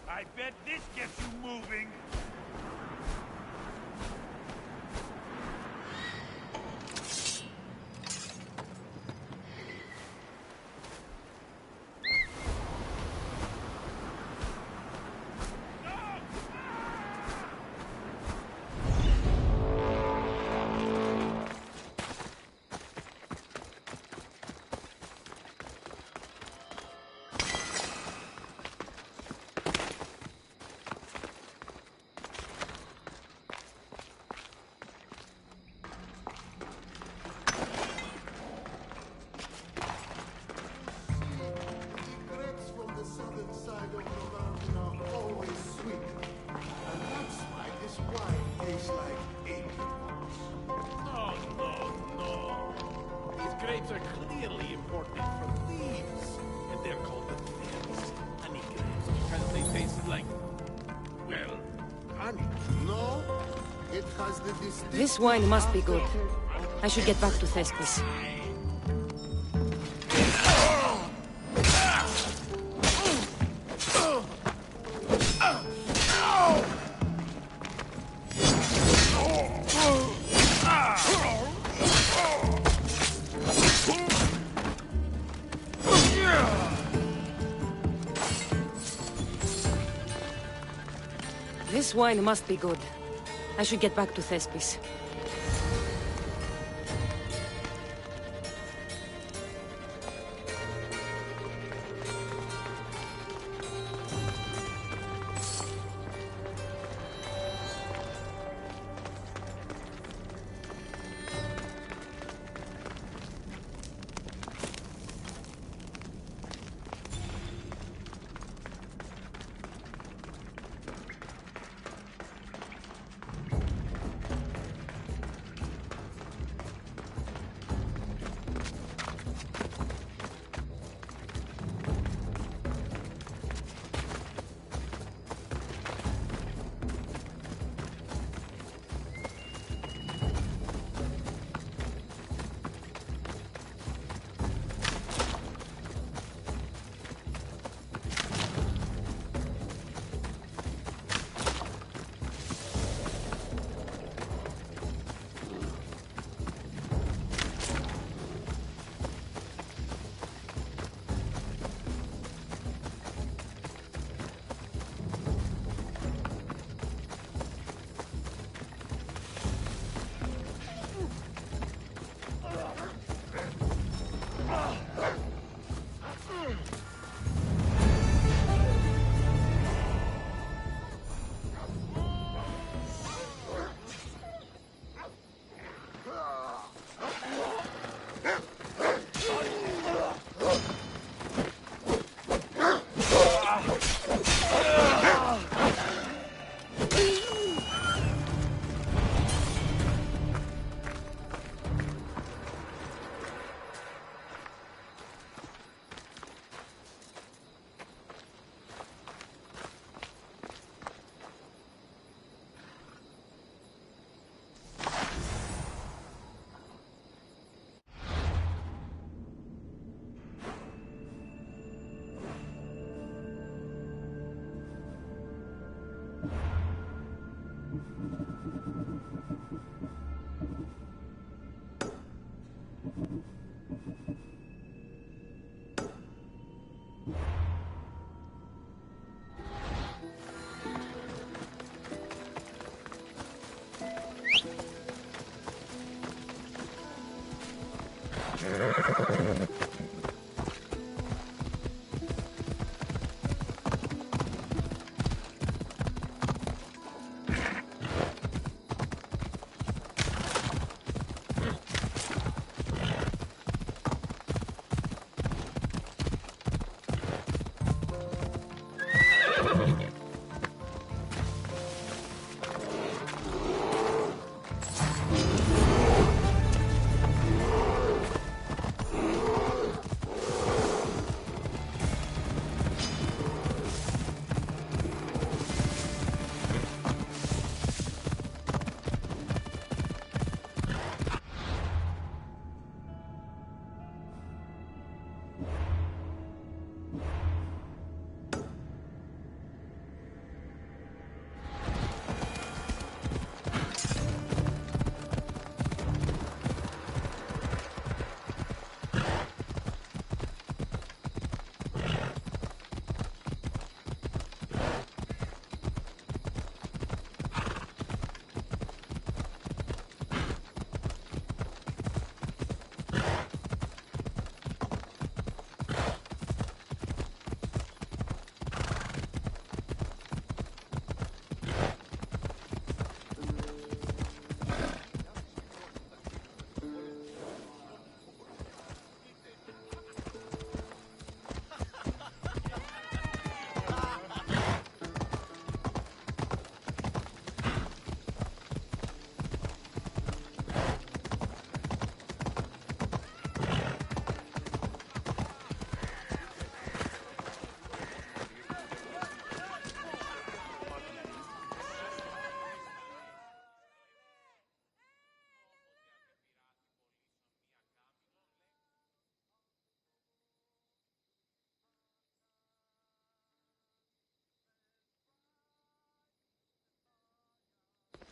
I bet this gets you moving. Grapes are clearly imported from thieves, and they're called the thieves. Honey grapes, because they taste like, well, honey. No, it has the distinct... This wine must be good. I should get back to Thespis. This wine must be good. I should get back to Thespis.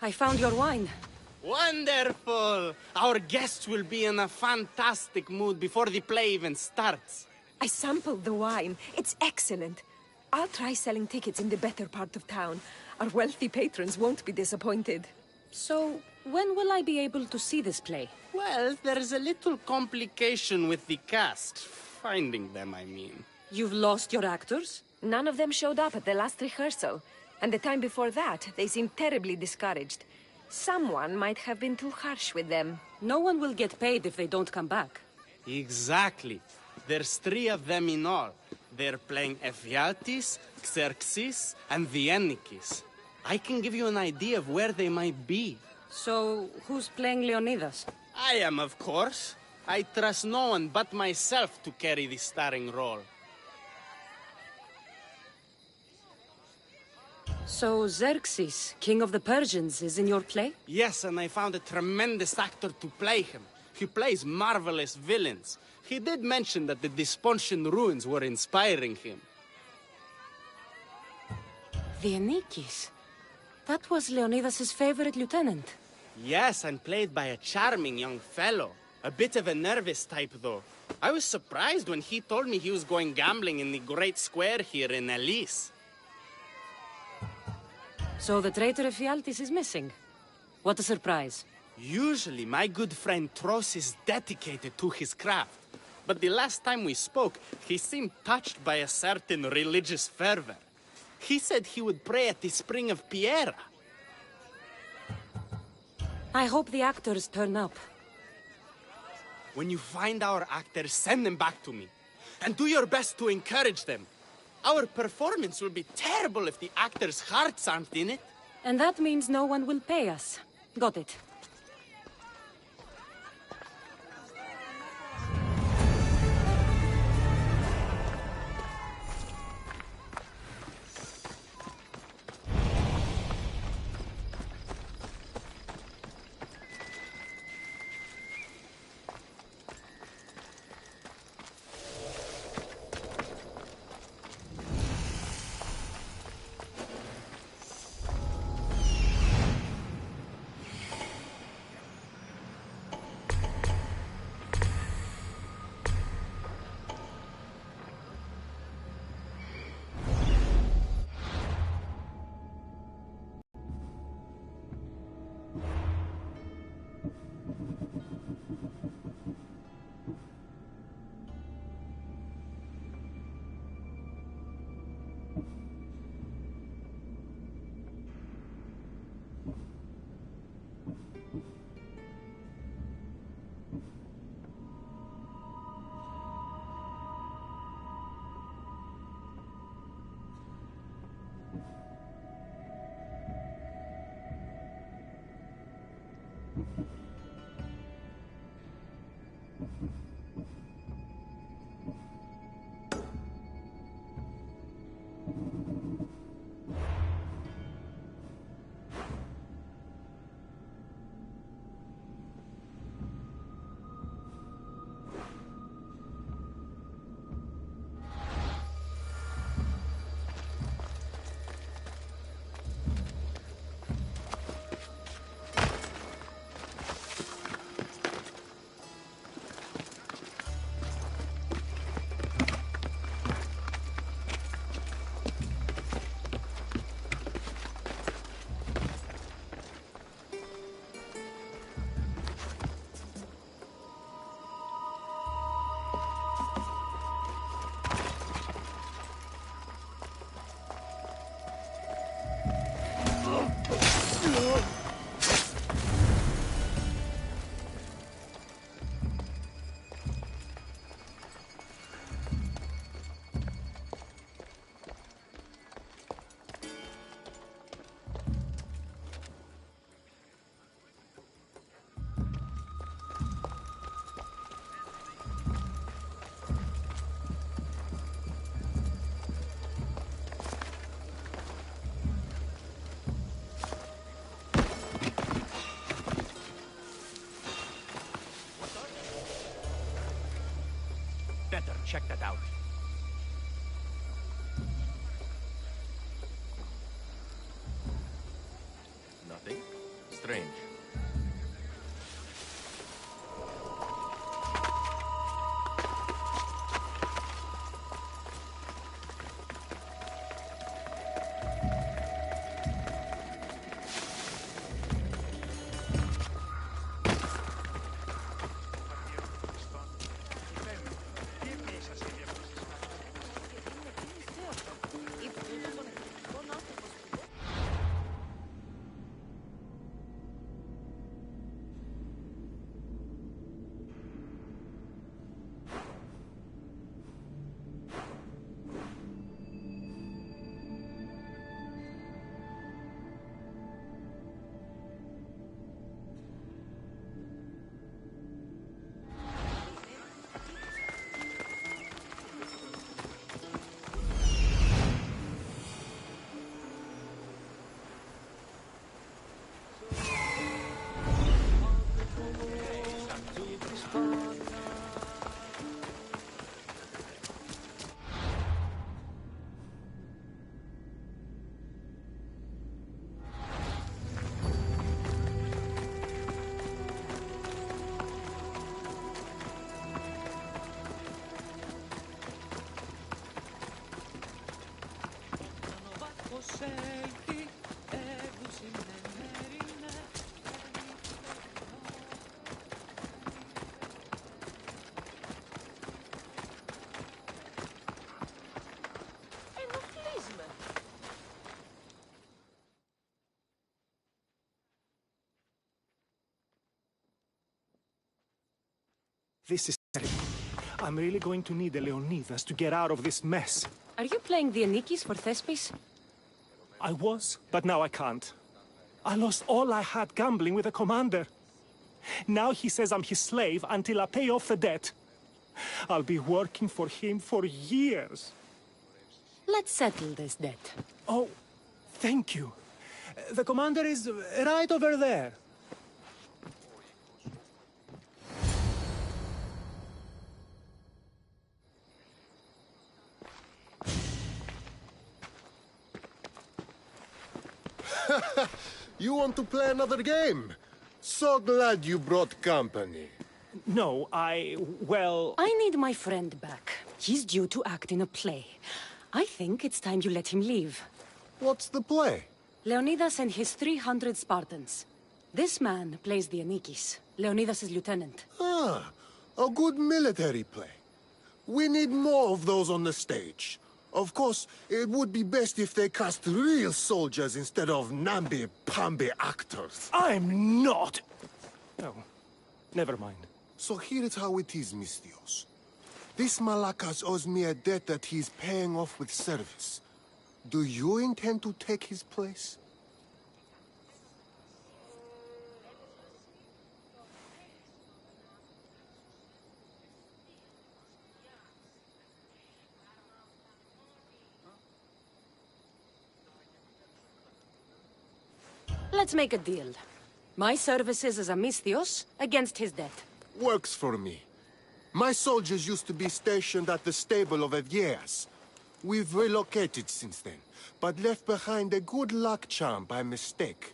I found your wine. Wonderful! Our guests will be in a fantastic mood before the play even starts. I sampled the wine. It's excellent. I'll try selling tickets in the better part of town. Our wealthy patrons won't be disappointed. So, when will I be able to see this play? Well, there's a little complication with the cast. Finding them, I mean. You've lost your actors? None of them showed up at the last rehearsal. And the time before that, they seemed terribly discouraged. Someone might have been too harsh with them. No one will get paid if they don't come back. Exactly. There's 3 of them in all. They're playing Ephialtes, Xerxes, and the Ennikis. I can give you an idea of where they might be. So, who's playing Leonidas? I am, of course. I trust no one but myself to carry the starring role. So Xerxes, king of the Persians, is in your play? Yes, and I found a tremendous actor to play him. He plays marvelous villains. He did mention that the Despontian ruins were inspiring him. The Ennikis? That was Leonidas' favorite lieutenant. Yes, and played by a charming young fellow. A bit of a nervous type, though. I was surprised when he told me he was going gambling in the Great Square here in Elise. So the traitor Ephialtes is missing. What a surprise. Usually, my good friend Tros is dedicated to his craft. But the last time we spoke, he seemed touched by a certain religious fervor. He said he would pray at the spring of Piera. I hope the actors turn up. When you find our actors, send them back to me. And do your best to encourage them. Our performance will be terrible if the actors' hearts aren't in it. And that means no one will pay us. Got it. Better check that out. Nothing strange. This is terrible. I'm really going to need the Leonidas to get out of this mess. Are you playing the Anikis for Thespis? I was, but now I can't. I lost all I had gambling with the commander. Now he says I'm his slave until I pay off the debt. I'll be working for him for years. Let's settle this debt. Oh, thank you. The commander is right over there. You want to play another game? So glad you brought company. No, well... I need my friend back. He's due to act in a play. I think it's time you let him leave. What's the play? Leonidas and his 300 Spartans. This man plays the Anikis, Leonidas' lieutenant. Ah, a good military play. We need more of those on the stage. Of course, it would be best if they cast real soldiers instead of namby-pamby actors. I'm not! Oh, never mind. So here's how it is, Misthios. This Malakas owes me a debt that he's paying off with service. Do you intend to take his place? Let's make a deal. My services as a Misthios against his debt. Works for me. My soldiers used to be stationed at the stable of Evieas. We've relocated since then, but left behind a good luck charm by mistake.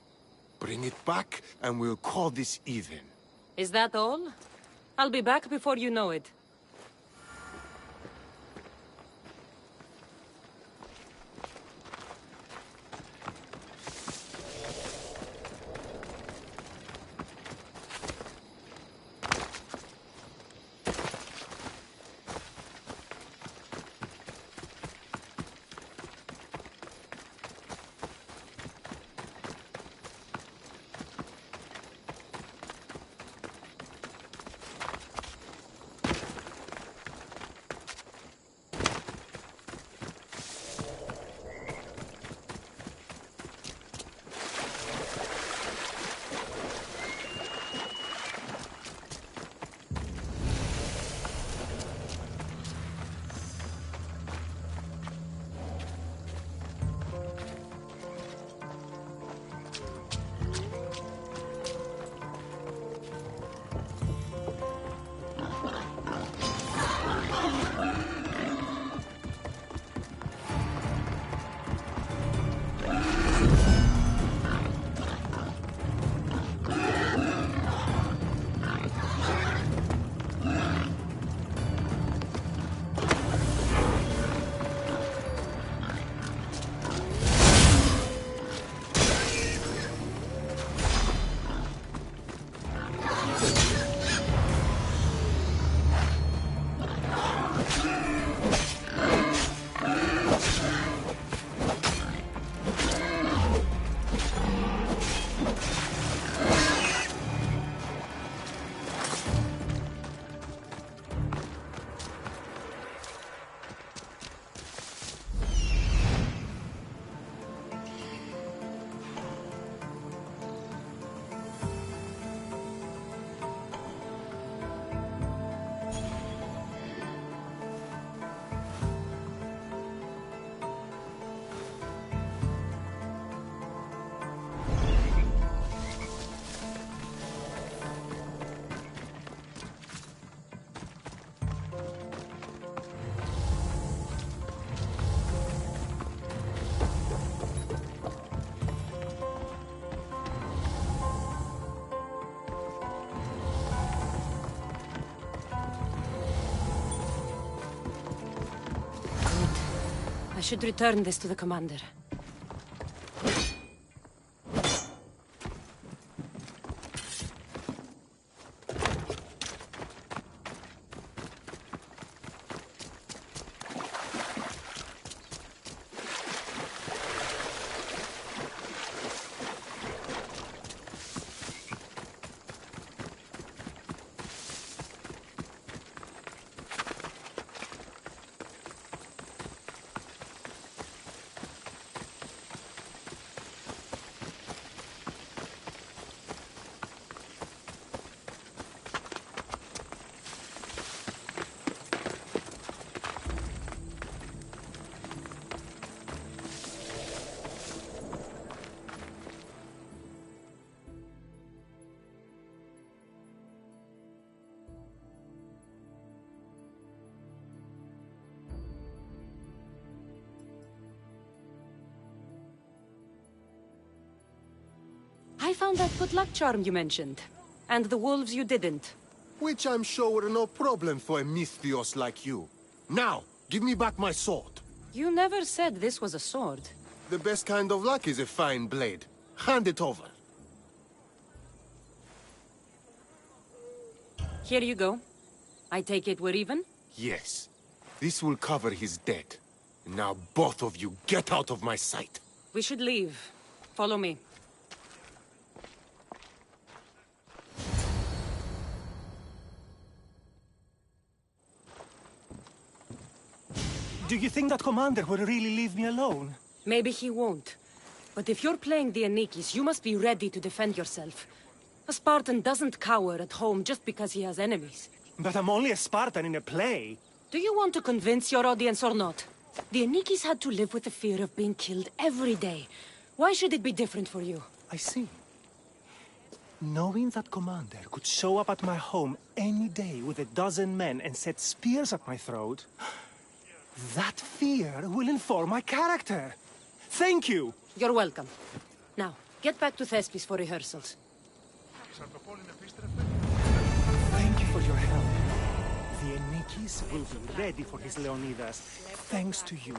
Bring it back, and we'll call this even. Is that all? I'll be back before you know it. I should return this to the commander. I found that good luck charm you mentioned. And the wolves you didn't. Which I'm sure were no problem for a Misthios like you. Now, give me back my sword. You never said this was a sword. The best kind of luck is a fine blade. Hand it over. Here you go. I take it we're even? Yes. This will cover his debt. Now both of you get out of my sight. We should leave. Follow me. Do you think that commander will really leave me alone? Maybe he won't. But if you're playing the Anikis, you must be ready to defend yourself. A Spartan doesn't cower at home just because he has enemies. But I'm only a Spartan in a play. Do you want to convince your audience or not? The Anikis had to live with the fear of being killed every day. Why should it be different for you? I see. Knowing that commander could show up at my home any day with 12 men and set spears at my throat, that fear will inform my character. Thank you! You're welcome. Now, get back to Thespis for rehearsals. Thank you for your help. The Anikis will be ready for his Leonidas, thanks to you.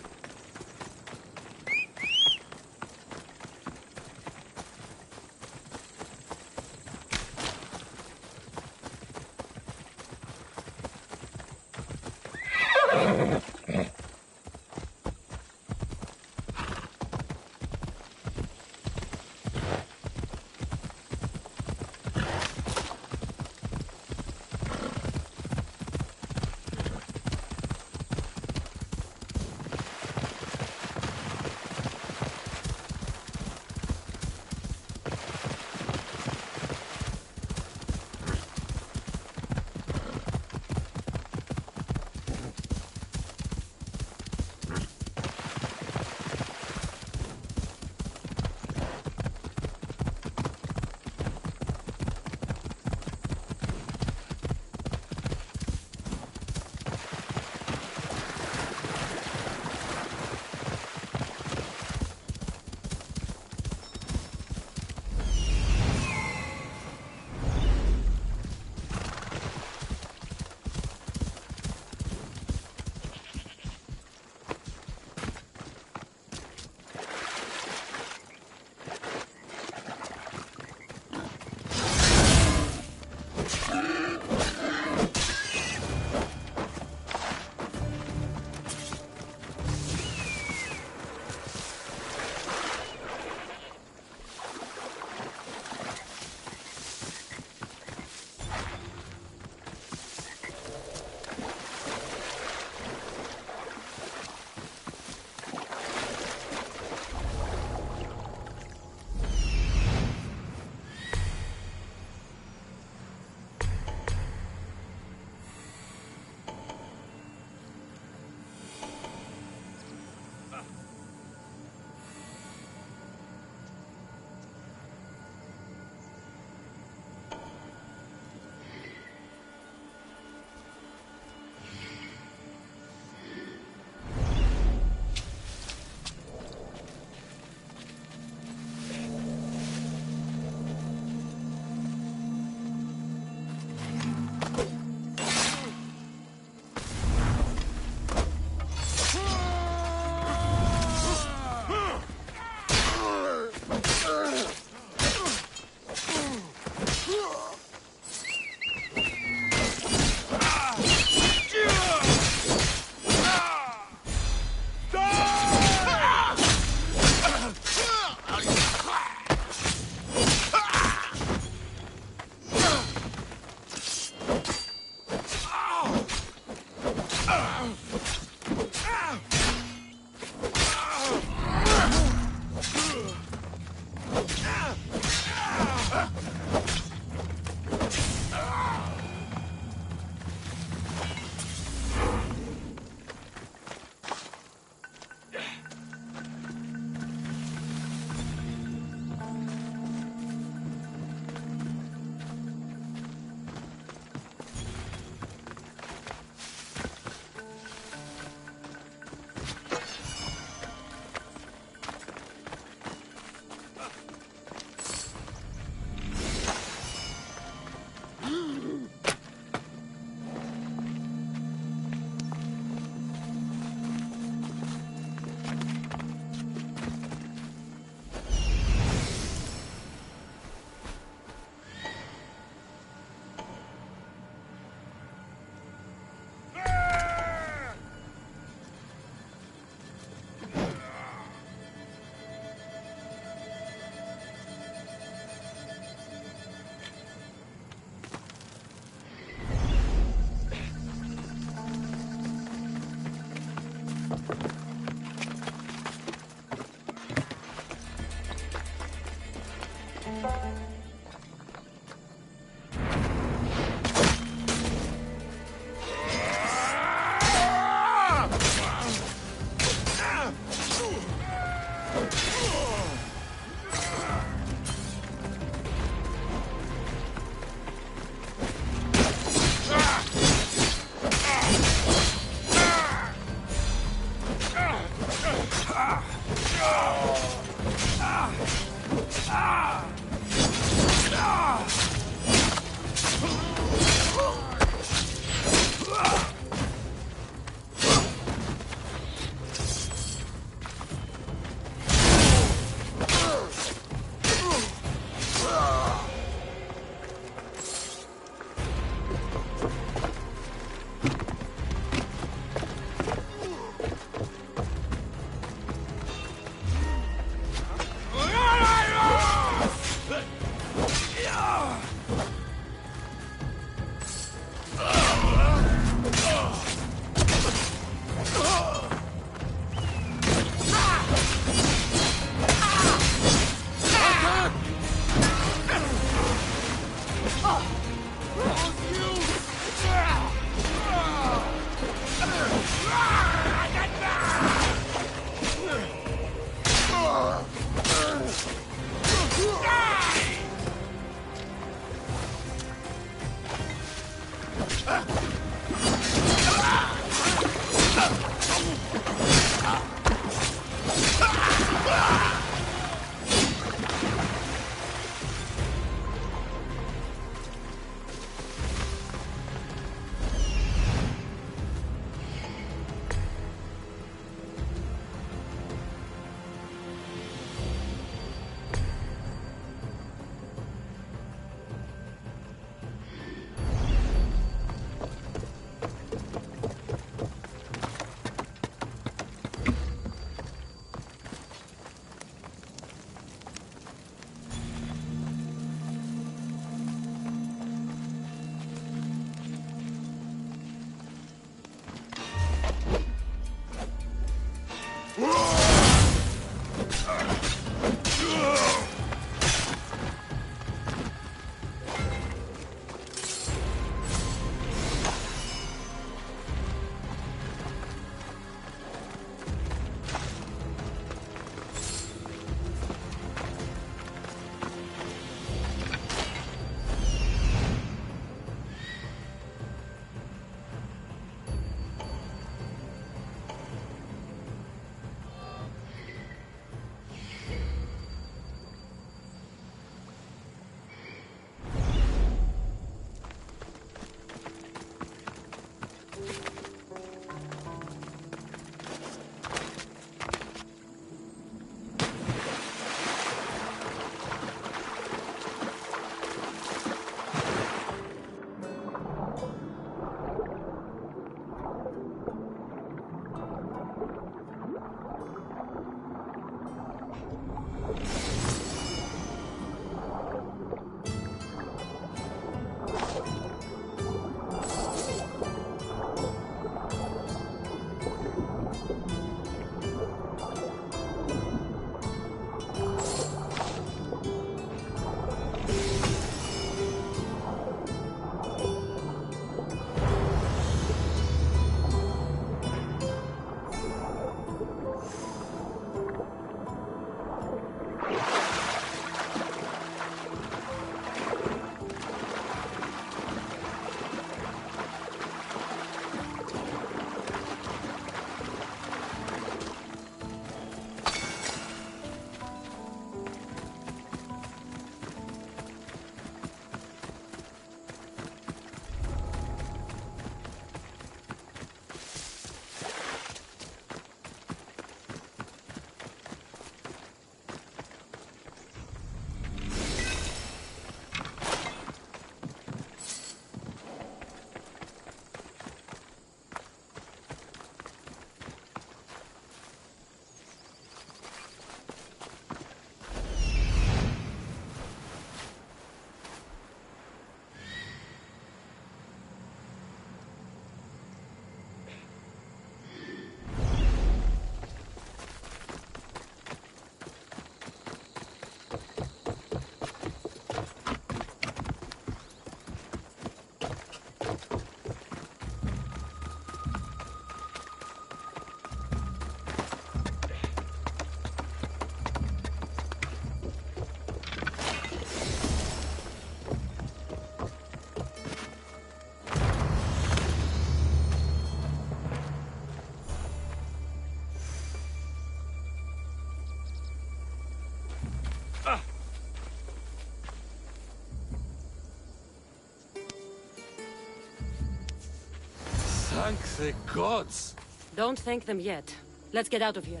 Thank the gods! Don't thank them yet. Let's get out of here.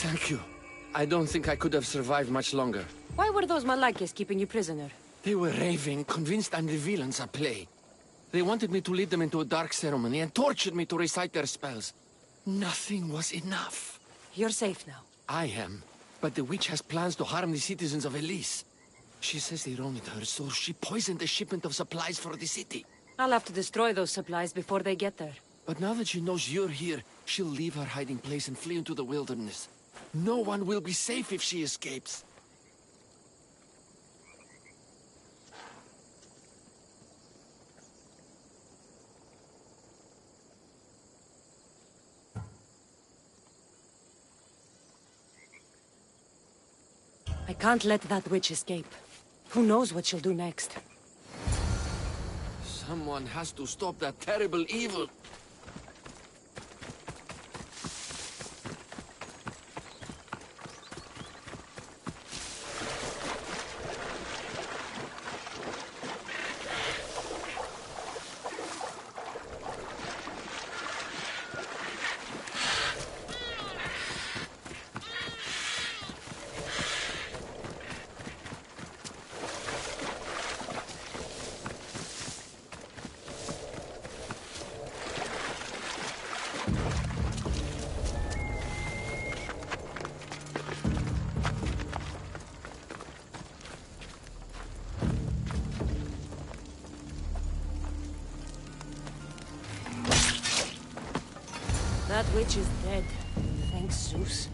Thank you. I don't think I could have survived much longer. Why were those Malakes keeping you prisoner? They were raving, convinced I'm the villains at play. They wanted me to lead them into a dark ceremony and tortured me to recite their spells. Nothing was enough. You're safe now. I am, but the witch has plans to harm the citizens of Elise. She says they wronged her, so she poisoned the shipment of supplies for the city. I'll have to destroy those supplies before they get there. But now that she knows you're here, she'll leave her hiding place and flee into the wilderness. No one will be safe if she escapes. I can't let that witch escape. Who knows what she'll do next? Someone has to stop that terrible evil. That witch is dead. Thanks, Zeus.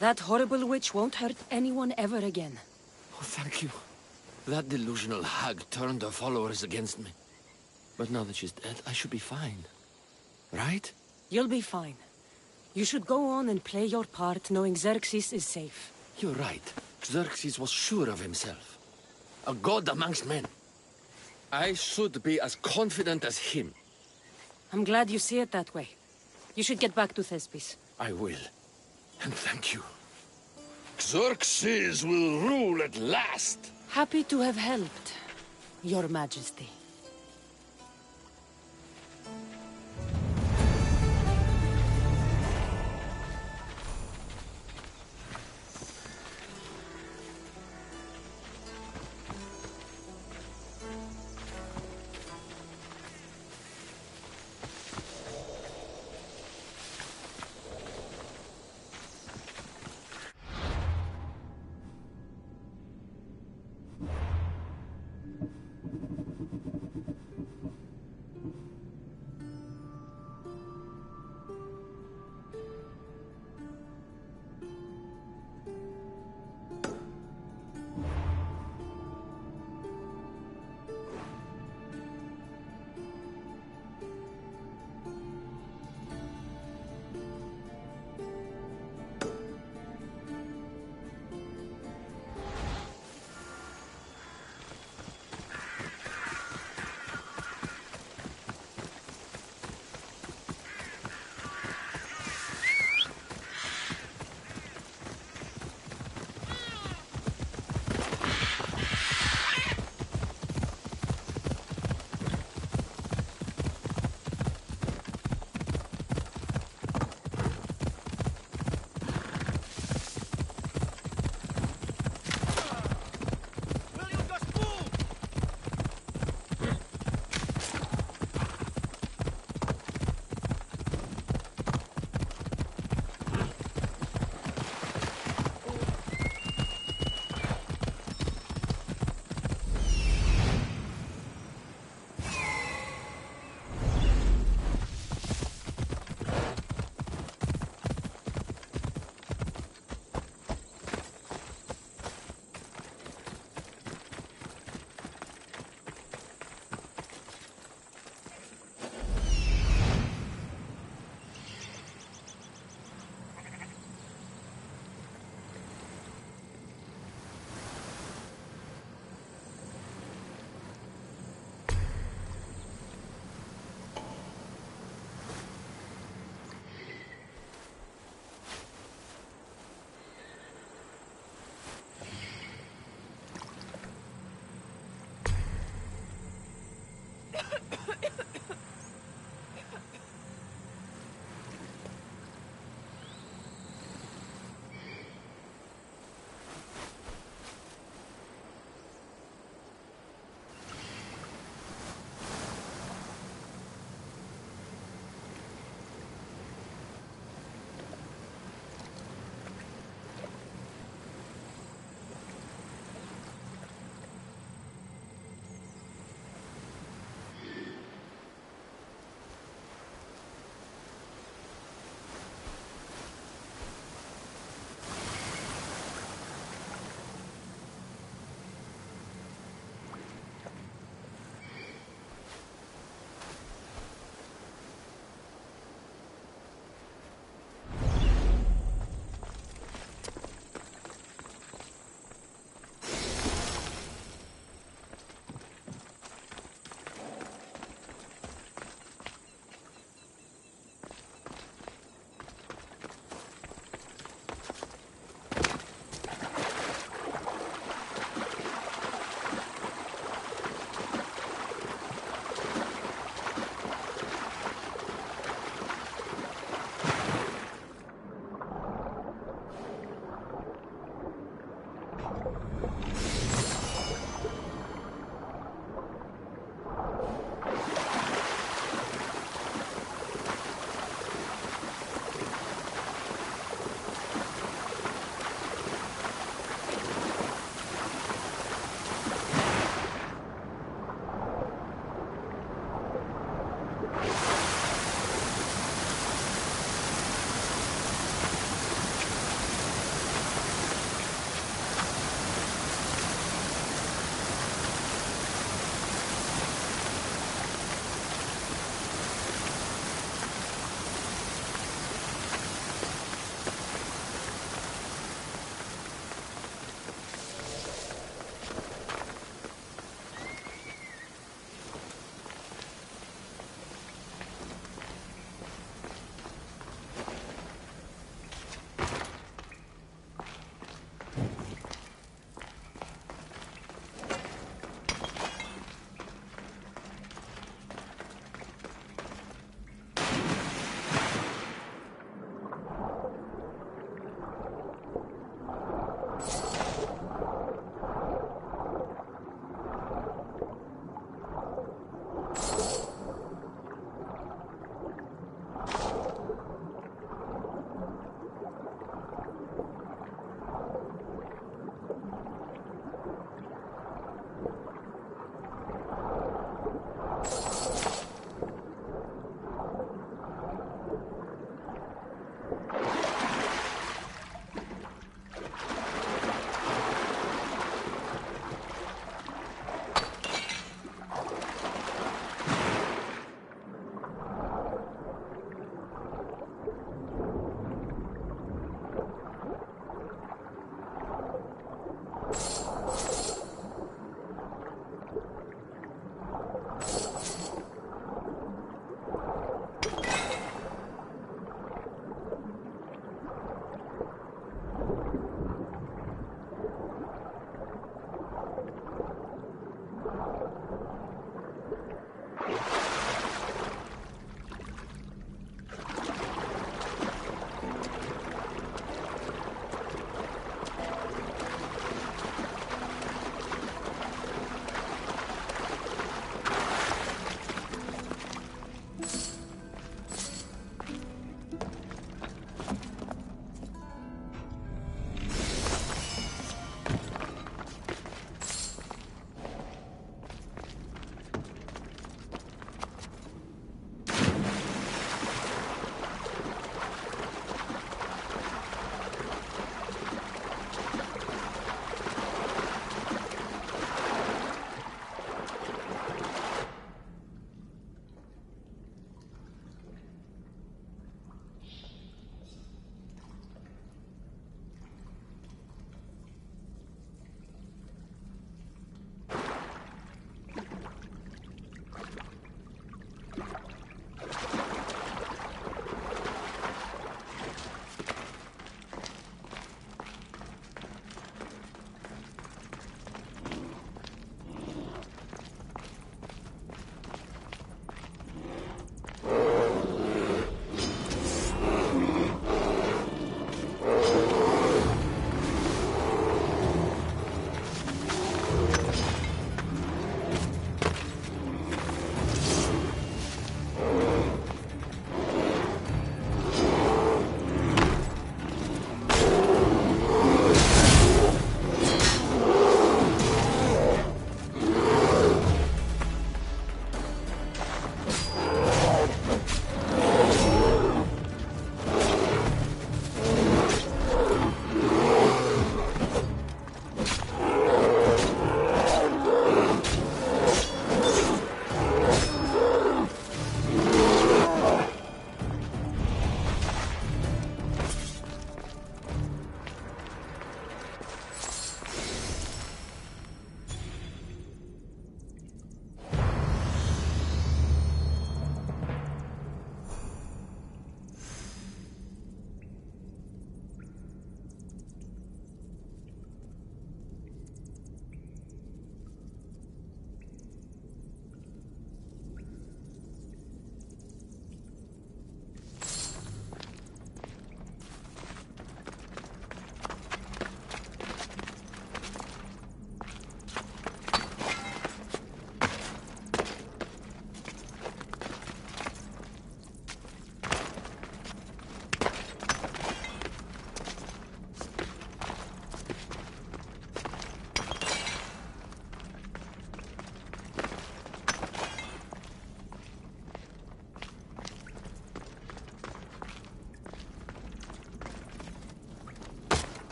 That horrible witch won't hurt anyone ever again. Oh, thank you. That delusional hag turned her followers against me. But now that she's dead, I should be fine. Right? You'll be fine. You should go on and play your part, knowing Xerxes is safe. You're right. Xerxes was sure of himself. A god amongst men. I should be as confident as him. I'm glad you see it that way. You should get back to Thespis. I will. And thank you. Xerxes will rule at last! Happy to have helped, Your Majesty.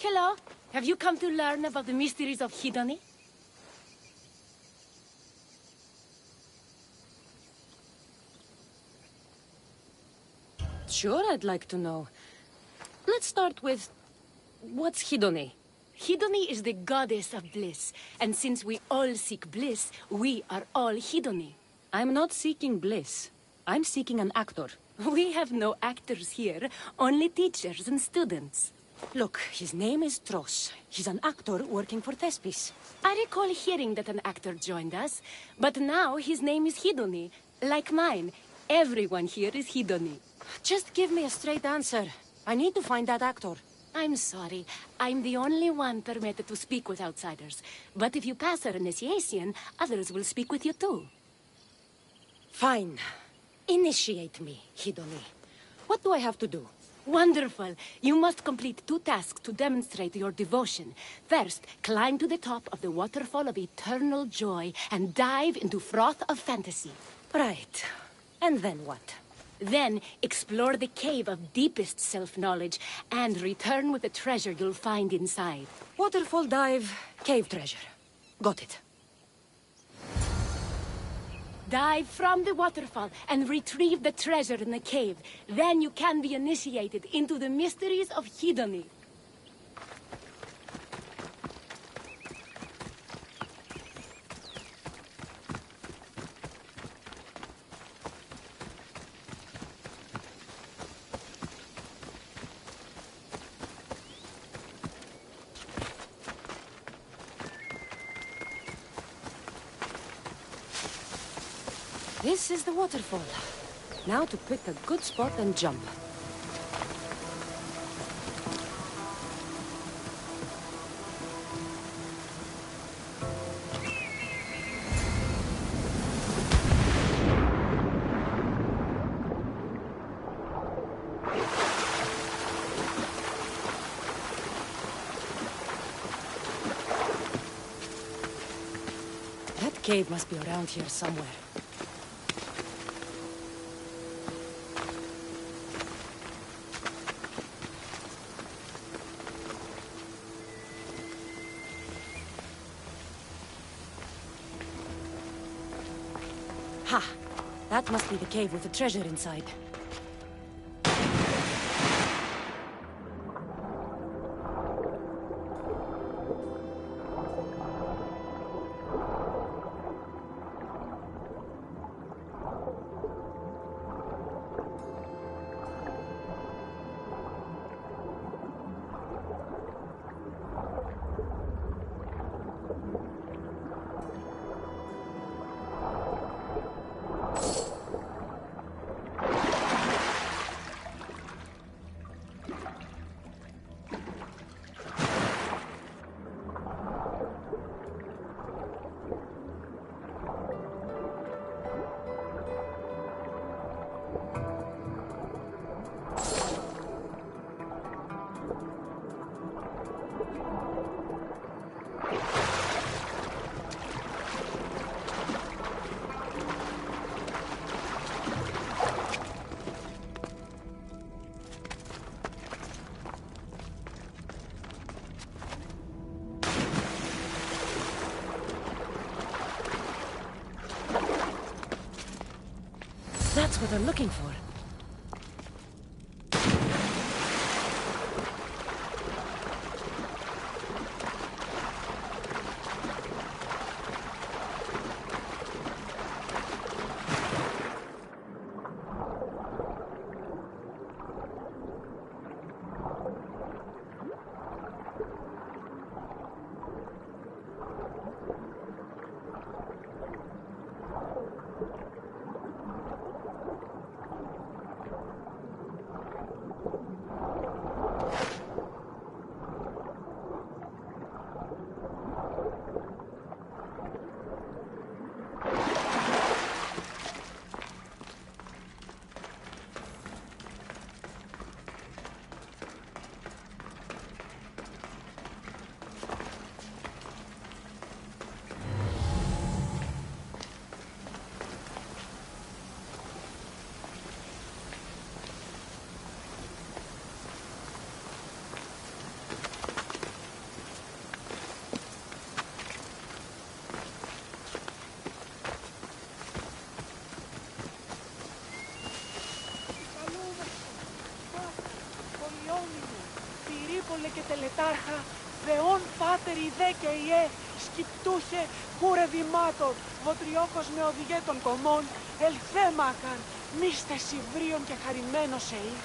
Hello. Have you come to learn about the mysteries of Hedony? Sure, I'd like to know. Let's start with... what's Hedony? Hedony is the goddess of bliss, and since we all seek bliss, we are all Hedony. I'm not seeking bliss. I'm seeking an actor. We have no actors here, only teachers and students. Look, his name is Tros. He's an actor working for Thespis. I recall hearing that an actor joined us, but now his name is Hedony. Like mine, everyone here is Hedony. Just give me a straight answer. I need to find that actor. I'm sorry. I'm the only one permitted to speak with outsiders. But if you pass our initiation, others will speak with you too. Fine. Initiate me, Hedony. What do I have to do? Wonderful. You must complete 2 tasks to demonstrate your devotion. First, climb to the top of the waterfall of eternal joy and dive into froth of fantasy. Right. And then what? Then, explore the cave of deepest self-knowledge and return with the treasure you'll find inside. Waterfall dive, cave treasure. Got it. Dive from the waterfall and retrieve the treasure in the cave. Then you can be initiated into the mysteries of Hedony. This is the waterfall. Now to pick a good spot and jump. That cave must be around here somewhere. Ha! That must be the cave with the treasure inside. That's what I'm looking for. και τελετάρχα, Θεόν Πάτερ ιδέ και ιέ, σκυπτούχε, κούρε δημάτων, βοτριόκος με οδηγέ των κομμών, ελθέ μάκαρ, μίστε σιβρίων και χαρημένος εή.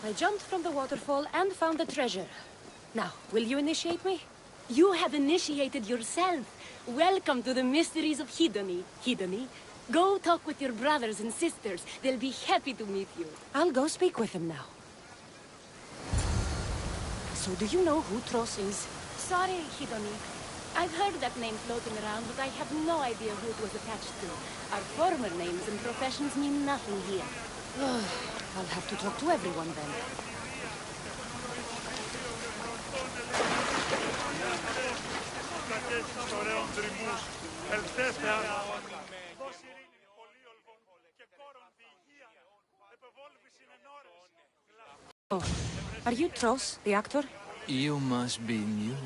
I jumped from the waterfall and found the treasure. Now, will you initiate me? You have initiated yourself. Welcome to the mysteries of Hedony. Hedony, go talk with your brothers and sisters. They'll be happy to meet you. I'll go speak with them now. So do you know who Tros is? Sorry, Hedony. I've heard that name floating around, but I have no idea who it was attached to. Our former names and professions mean nothing here. I'll have to talk to everyone then. Oh, are you Tros, the actor? You must be new.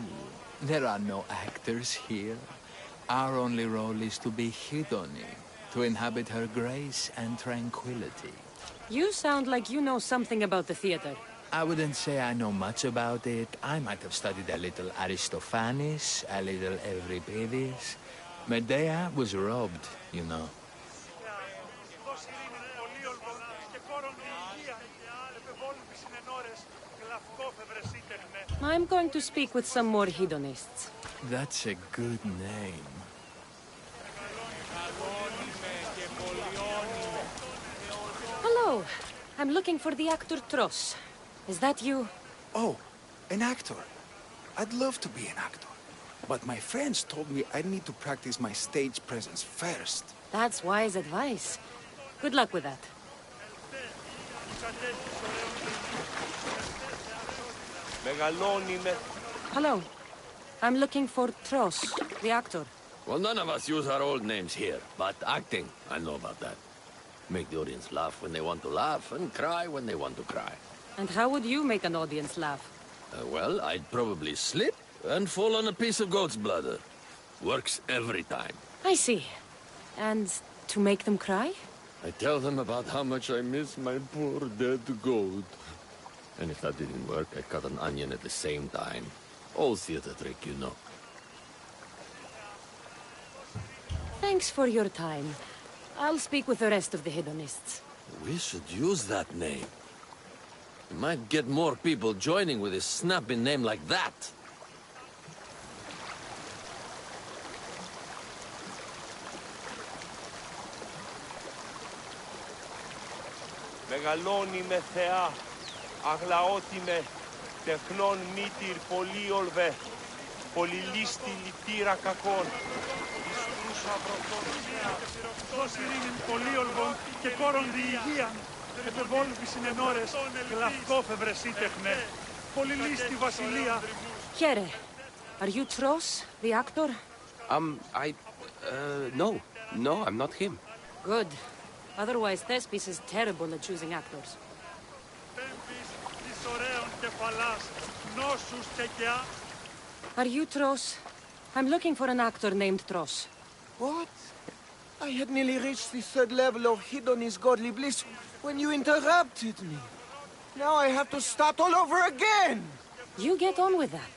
There are no actors here. Our only role is to be Hedony, to inhabit her grace and tranquility. You sound like you know something about the theater. I wouldn't say I know much about it. I might have studied a little Aristophanes, a little Euripides. Medea was robbed, you know. I'm going to speak with some more hedonists. That's a good name. Hello. I'm looking for the actor Tros. Is that you? Oh, an actor. I'd love to be an actor. But my friends told me I need to practice my stage presence first. That's wise advice. Good luck with that. Hello. I'm looking for Tros, the actor. Well, none of us use our old names here, but acting, I know about that. Make the audience laugh when they want to laugh, and cry when they want to cry. And how would you make an audience laugh? Well, I'd probably slip and fall on a piece of goat's bladder. Works every time. I see. And to make them cry? I tell them about how much I miss my poor dead goat. And if that didn't work, I cut an onion at the same time. Old theater trick, you know. Thanks for your time. I'll speak with the rest of the hedonists. We should use that name. We might get more people joining with a snappy name like that. Μεγαλώνει με θεά, αγλαώτη με, τεχνών μήτυρ πολύ ολβέ, πολυλίστη λυτήρα κακών, εις κρούσα βροτών Δώσ' ειρήνην πολύ ολβών και κόρον διηγίαν, επεβόλβησιν εν ώρες, γλαυκόφευρες ήτεχνε, πολυλίστη βασιλεία. Here, are you Tros, the actor? No, I'm not him. Good. Otherwise, Thespis is terrible at choosing actors. Are you Tros? I'm looking for an actor named Tros. What? I had nearly reached the third level of Hedony's godly bliss when you interrupted me. Now I have to start all over again! You get on with that.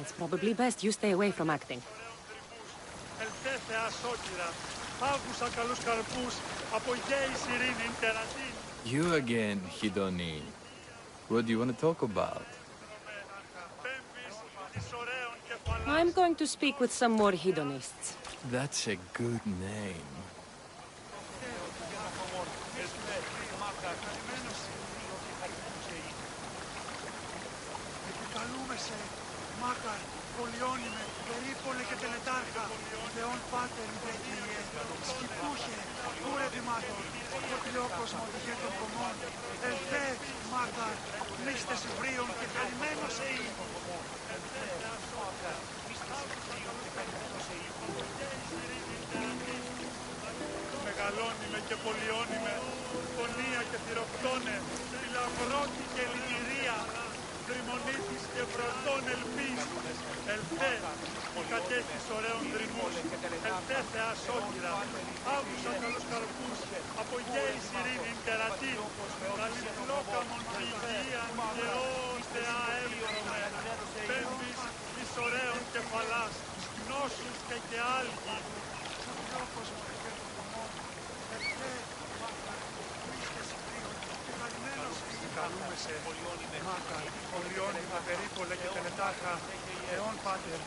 It's probably best you stay away from acting. You again, Hedony. What do you want to talk about? I'm going to speak with some more hedonists. That's a good name. Μάκαρ, πολιώνυμε, περίπολε και τελετάρχα, Θεόν Πάτερ ιδέκυριε, σκυπούχε, κούρε δημάτων, φωτλιόκος μοδηγέ των κομμών, ελθέ, Μάκαρ, μίστε σιβρίων και χαρημένος εή. Μεγαλώνυμε και πολιώνυμε, φωνία και θηροκτώνε, φυλαγρώτη και λυγυρία, δρυμονίτης και βροντών ελπίς, ελθέ, κατέχεις ωραίων δρυμούς, ελθέ θεά σόκυρα, άκουσα καλούς καρπούς, απογέης ειρήνην τερατή, καλυπλόκαμον τη υγεία και κεφαλάς, νόσους και άλγη. Καλούμεσαι, μάκα, πολιώνυμα, περίπολε και τελετάχα, αιών πάτερ,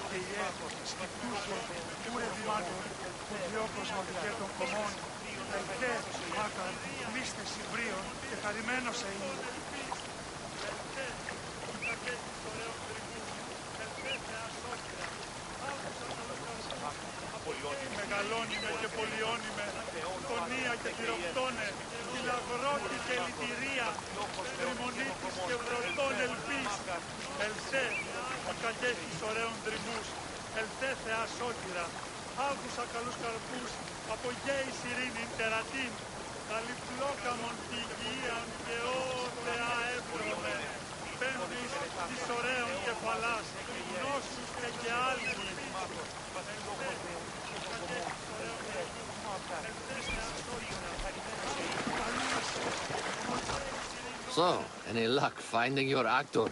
και ιέ, σκεπτούσο, ούρε δημάτων, πολιόκος μαθηκέτων κομμών, ελθέ, μάκα, μίστες Ιβρίων και χαρημένος εήν. Μεγαλώνυμε και πολιώνυμε, τονία και πυροκτώνε, φυλαγρώτη και λυτηρία, τριμονίτης και βρωτών ελπίς. Ελθέ, ακαγέχεις ωραίων δρυμούς, ελθέ θεά σώτηρα, άκουσα καλούς καρπούς, από γέης ειρήνην τερατήν, καλυπλόκαμον πηγίαν και ω θεά εύρωμε, πέμπτης της ωραίων κεφαλάς, νόσους και άλγη. So, any luck finding your actor?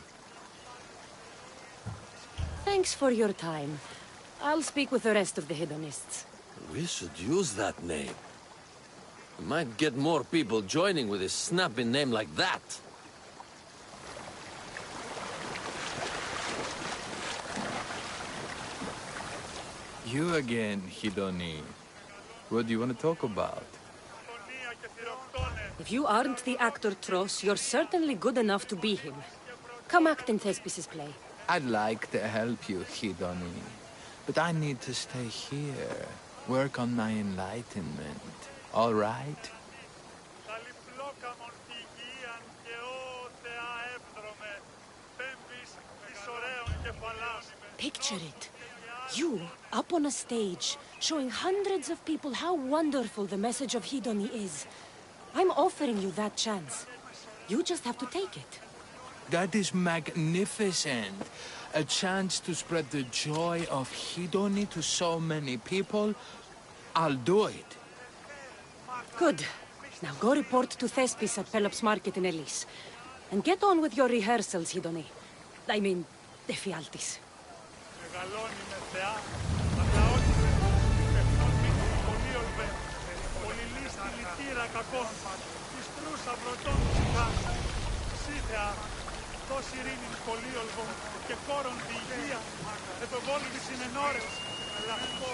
Thanks for your time. I'll speak with the rest of the hedonists. We should use that name. We might get more people joining with a snappy name like that. You again, Hidoni. What do you want to talk about? If you aren't the actor Tros, you're certainly good enough to be him. Come act in Thespis' play. I'd like to help you, Hidoni. But I need to stay here. Work on my enlightenment. All right? Picture it. You, up on a stage, showing hundreds of people how wonderful the message of Hidoni is. I'm offering you that chance. You just have to take it. That is magnificent. A chance to spread the joy of Hidoni to so many people. I'll do it. Good. Now go report to Thespis at Pelops Market in Elis. And get on with your rehearsals, Hidoni. I mean, Ephialtis. Μεγαλώνει με θεά, αγλαότιμε, τεχνών μύθων πολύολβε, πολυλίστη λυτήρα κακών, της τρούσα βρωτών ψυχάς. Σύθεα, δώσ' ειρήνην πολύολβων και κόρον τη υγεία, επεβόλυτη συνενόρες, λαχτό.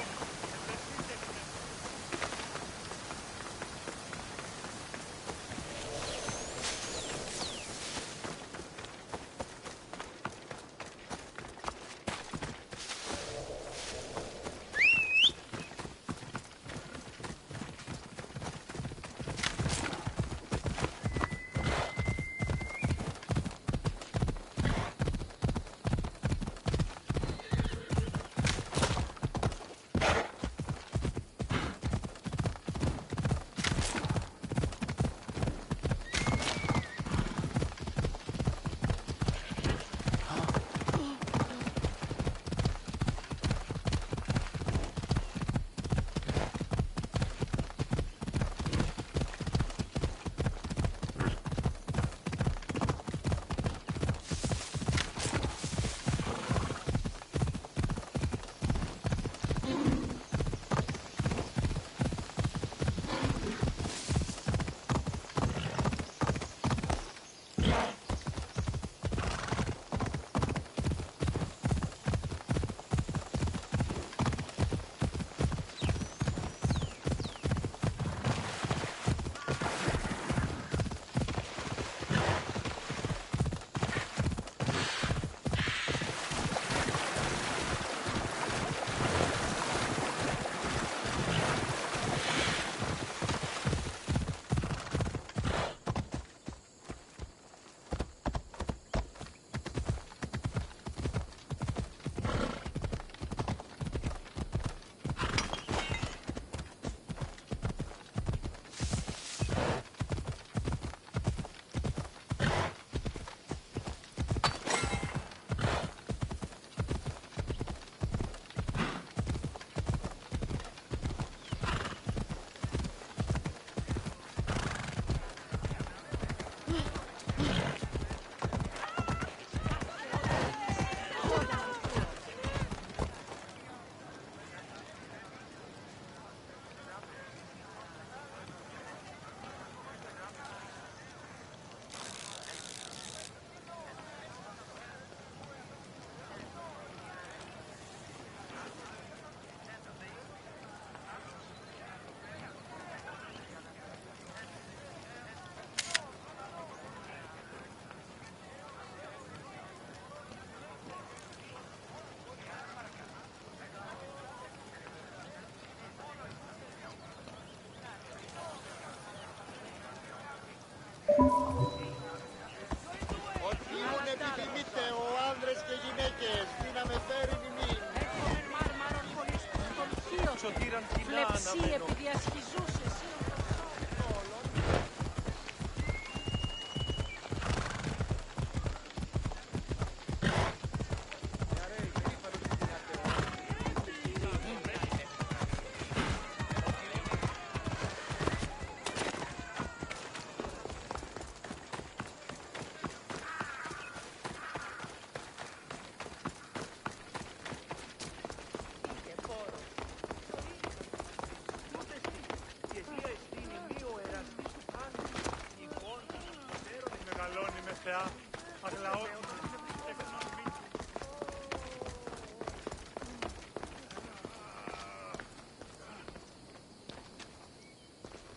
εσύ επειδή ασχιζούσες.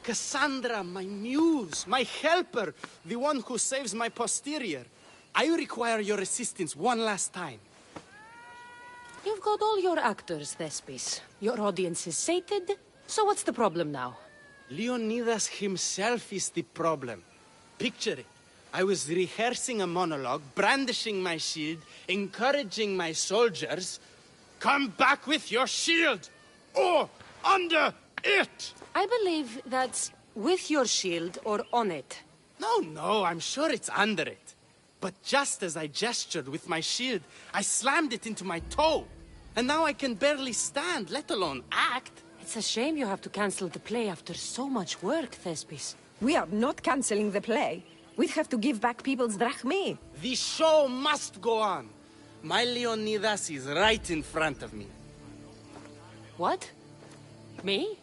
Cassandra, my muse, my helper, the one who saves my posterior. I require your assistance one last time. You've got all your actors, Thespis. Your audience is sated, so what's the problem now? Leonidas himself is the problem. Picture it. I was rehearsing a monologue, brandishing my shield, encouraging my soldiers. Come back with your shield! Or under it! I believe that's with your shield or on it. No, I'm sure it's under it. But just as I gestured with my shield, I slammed it into my toe. And now I can barely stand, let alone act. It's a shame you have to cancel the play after so much work, Thespis. We are not canceling the play. We'd have to give back people's drachmae. The show must go on. My Leonidas is right in front of me. What? Me?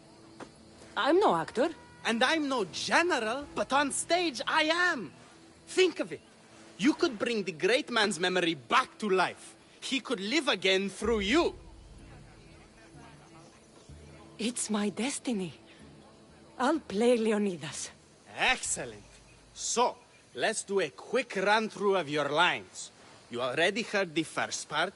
I'm no actor. And I'm no general, but on stage I am. Think of it. You could bring the great man's memory back to life. He could live again through you. It's my destiny. I'll play Leonidas. Excellent. So, let's do a quick run-through of your lines. You already heard the first part.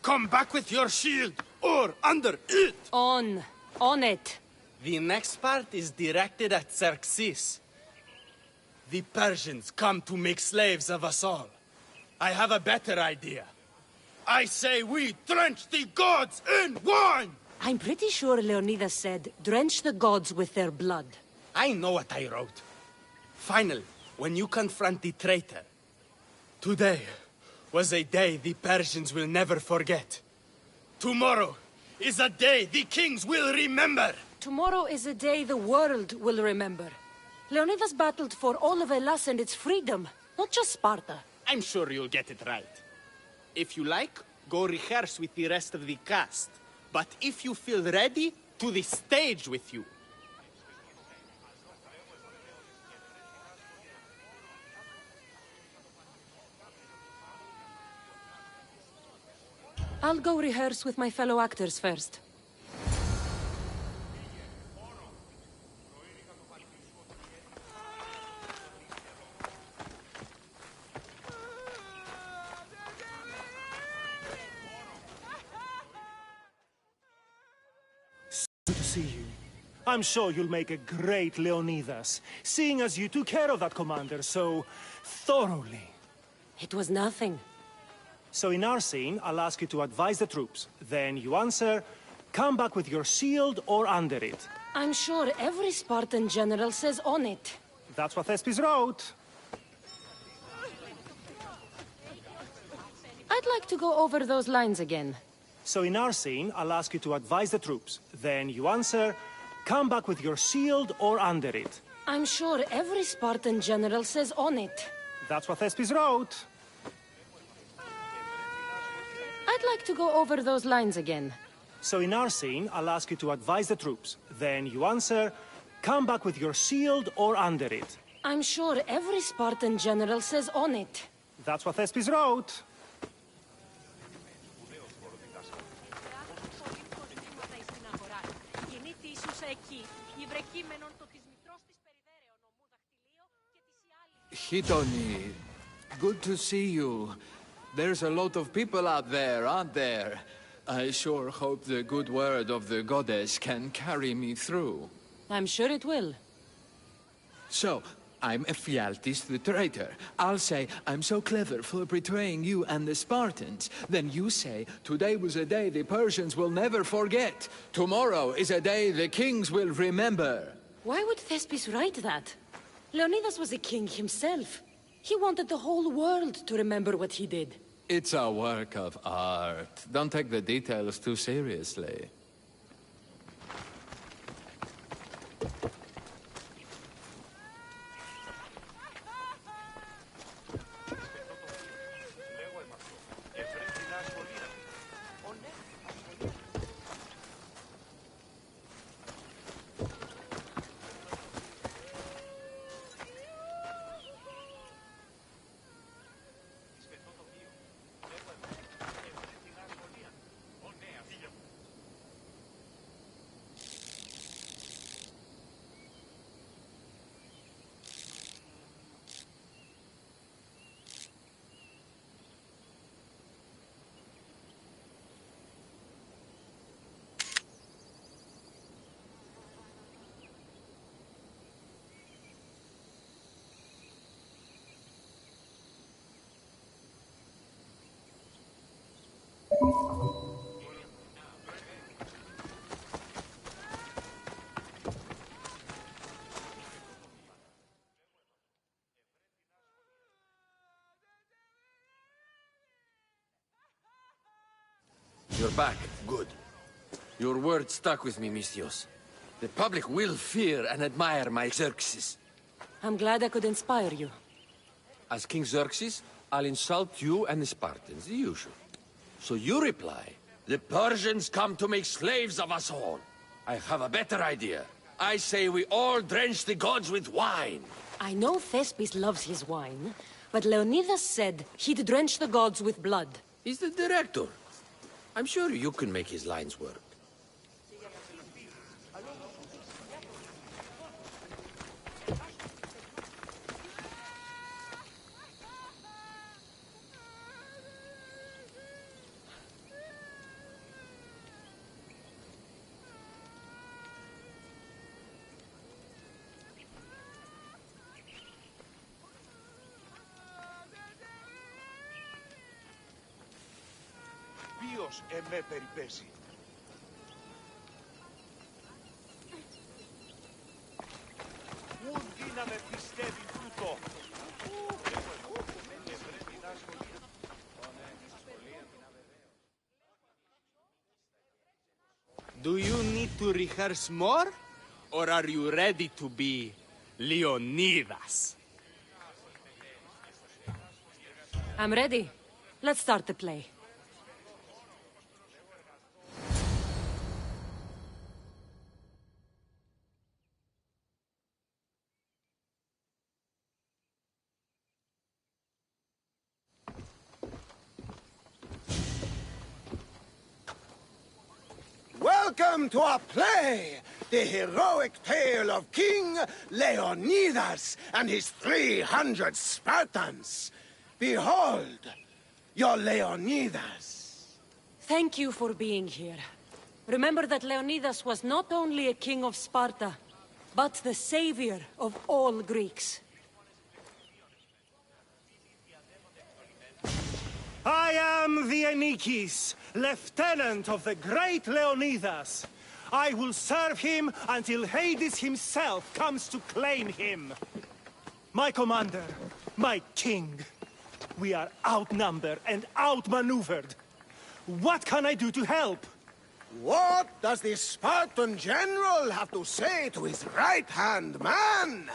Come back with your shield, or under it. On it. The next part is directed at Xerxes. The Persians come to make slaves of us all. I have a better idea. I say we drench the gods in wine! I'm pretty sure Leonidas said, drench the gods with their blood. I know what I wrote. Finally, when you confront the traitor, today was a day the Persians will never forget. Tomorrow is a day the kings will remember. Tomorrow is a day the world will remember. Leonidas battled for all of Hellas and its freedom, not just Sparta. I'm sure you'll get it right. If you like, go rehearse with the rest of the cast. But if you feel ready, to the stage with you. I'll go rehearse with my fellow actors first. Good to see you. I'm sure you'll make a great Leonidas, seeing as you took care of that commander so thoroughly. It was nothing. So in our scene, I'll ask you to advise the troops. Then you answer, come back with your shield or under it. I'm sure every Spartan general says on it. That's what Thespis wrote. I'd like to go over those lines again. So in our scene, I'll ask you to advise the troops. Then you answer, come back with your shield or under it. I'm sure every Spartan general says on it. That's what Thespis wrote. I'd like to go over those lines again. So in our scene, I'll ask you to advise the troops. Then you answer, come back with your shield or under it. I'm sure every Spartan general says on it. That's what Thespis wrote. Hitoni, good to see you. There's a lot of people out there, aren't there? I sure hope the good word of the goddess can carry me through. I'm sure it will. So, I'm Ephialtes the traitor. I'll say, I'm so clever for betraying you and the Spartans. Then you say, today was a day the Persians will never forget. Tomorrow is a day the kings will remember. Why would Thespis write that? Leonidas was a king himself. He wanted the whole world to remember what he did. It's a work of art. Don't take the details too seriously. You're back. Good. Your word stuck with me, Misthios. The public will fear and admire my Xerxes. I'm glad I could inspire you. As King Xerxes, I'll insult you and the Spartans, the usual. So you reply, the Persians come to make slaves of us all. I have a better idea. I say we all drench the gods with wine. I know Thespis loves his wine, but Leonidas said he'd drench the gods with blood. He's the director. I'm sure you can make his lines work. Ποιος εμέ περιπέσει. Ούν δύναμε πιστεύει τούτο. Do you need to rehearse more? Or are you ready to be Leonidas? I'm ready. Let's start the play. Welcome to our play, the heroic tale of King Leonidas and his 300 Spartans. Behold, your Leonidas. Thank you for being here. Remember that Leonidas was not only a king of Sparta, but the savior of all Greeks. I am the Anikis, lieutenant of the great Leonidas. I will serve him until Hades himself comes to claim him. My commander, my king, we are outnumbered and outmaneuvered. What can I do to help? What does the Spartan general have to say to his right-hand man?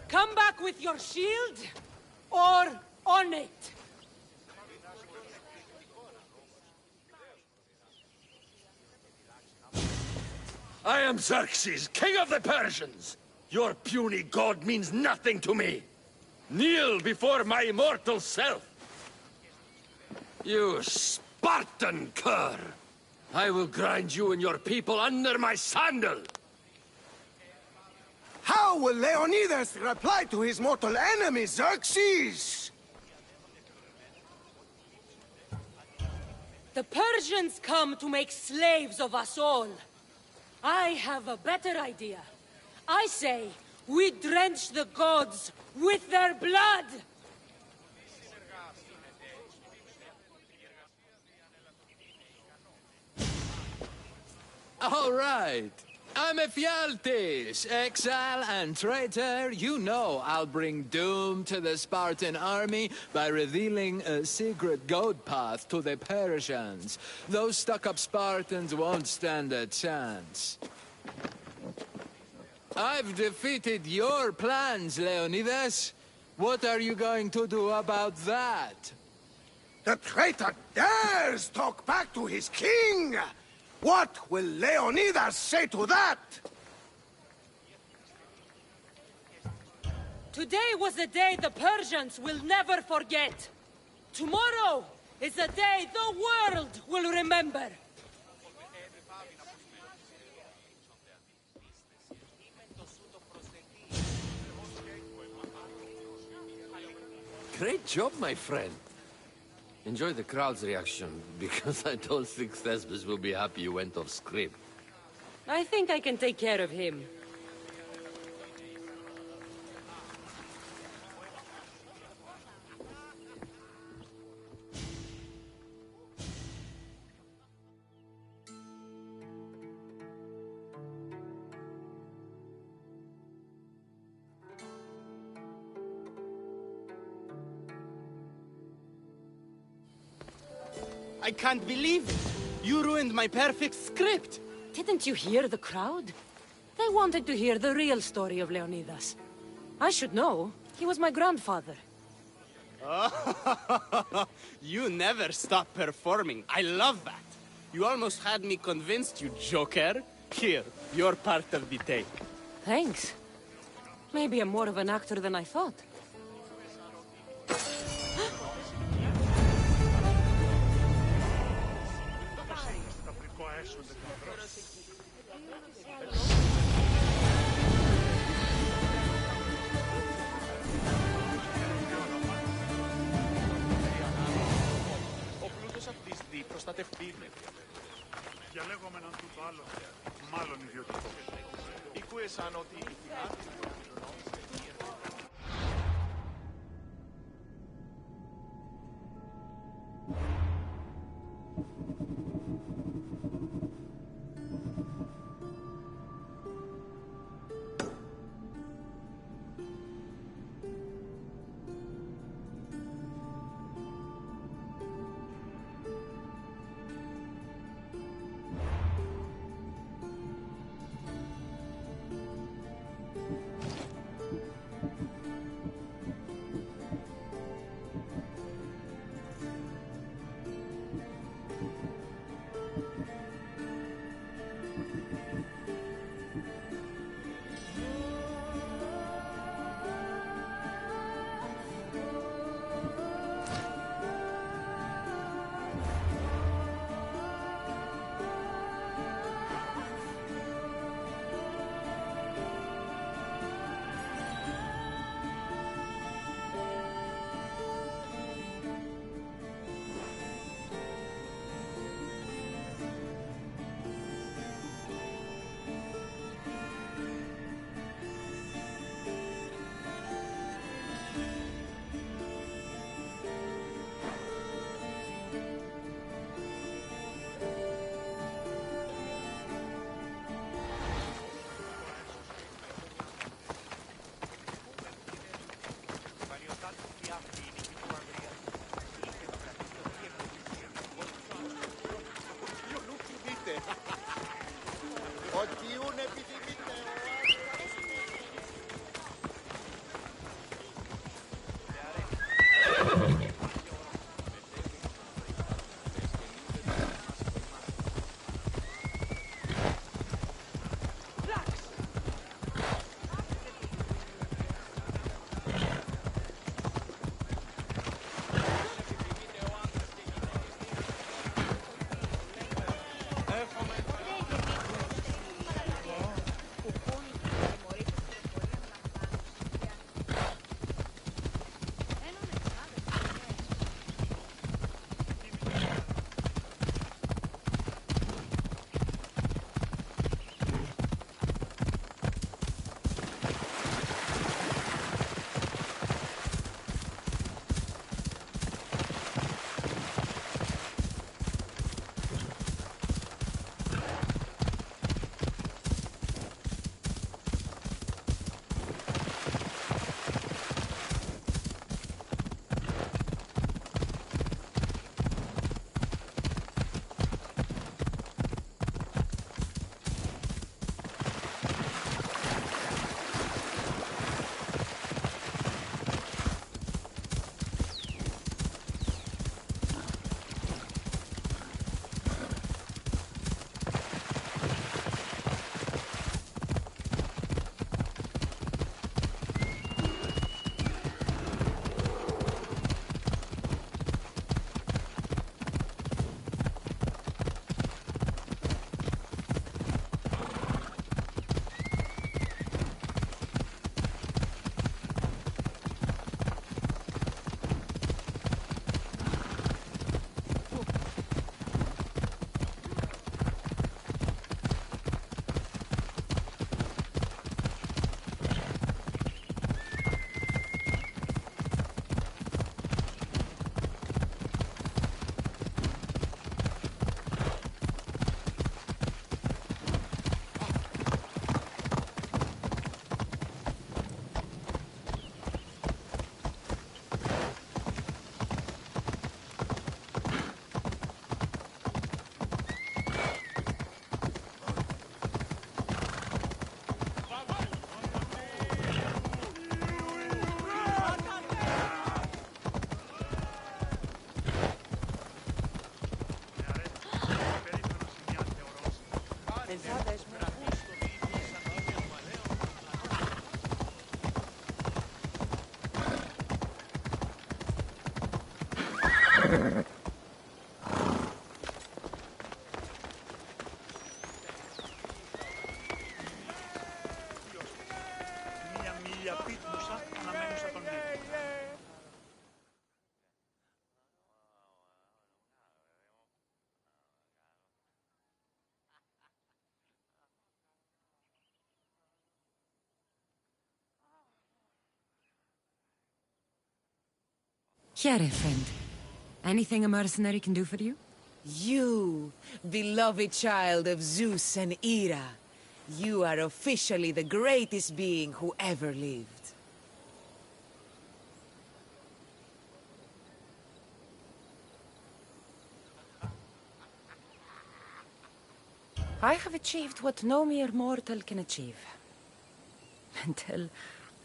Come back with your shield, or on it! I am Xerxes, king of the Persians. Your puny god means nothing to me. Kneel before my immortal self. You Spartan cur! I will grind you and your people under my sandal! How will Leonidas reply to his mortal enemy, Xerxes? The Persians come to make slaves of us all. I have a better idea. I say, we drench the gods with their blood! All right. I'm Ephialtes, exile and traitor. You know I'll bring doom to the Spartan army by revealing a secret goat path to the Persians. Those stuck-up Spartans won't stand a chance. I've defeated your plans, Leonidas. What are you going to do about that? The traitor dares talk back to his king! What will Leonidas say to that? Today was a day the Persians will never forget. Tomorrow is a day the world will remember. Great job, my friend. Enjoy the crowd's reaction, because I don't think Thesbis will be happy you went off script. I think I can take care of him. I can't believe it. You ruined my perfect script. Didn't you hear the crowd? They wanted to hear the real story of Leonidas. I should know. He was my grandfather. You never stop performing. I love that. You almost had me convinced, you joker. Here, you're part of the take. Thanks. Maybe I'm more of an actor than I thought. Ο πλούτος αυτής προστατευτεί. Διαλέγομαι έναν τούτο άλλο, μάλλον ιδιωτικό. Ήκουεσαν ότι η Μία μίλια πίτμουσα αναμένουσα τον νέο. Here, friend. Anything a mercenary can do for you? You, beloved child of Zeus and Hera. You are officially the greatest being who ever lived. I have achieved what no mere mortal can achieve. Until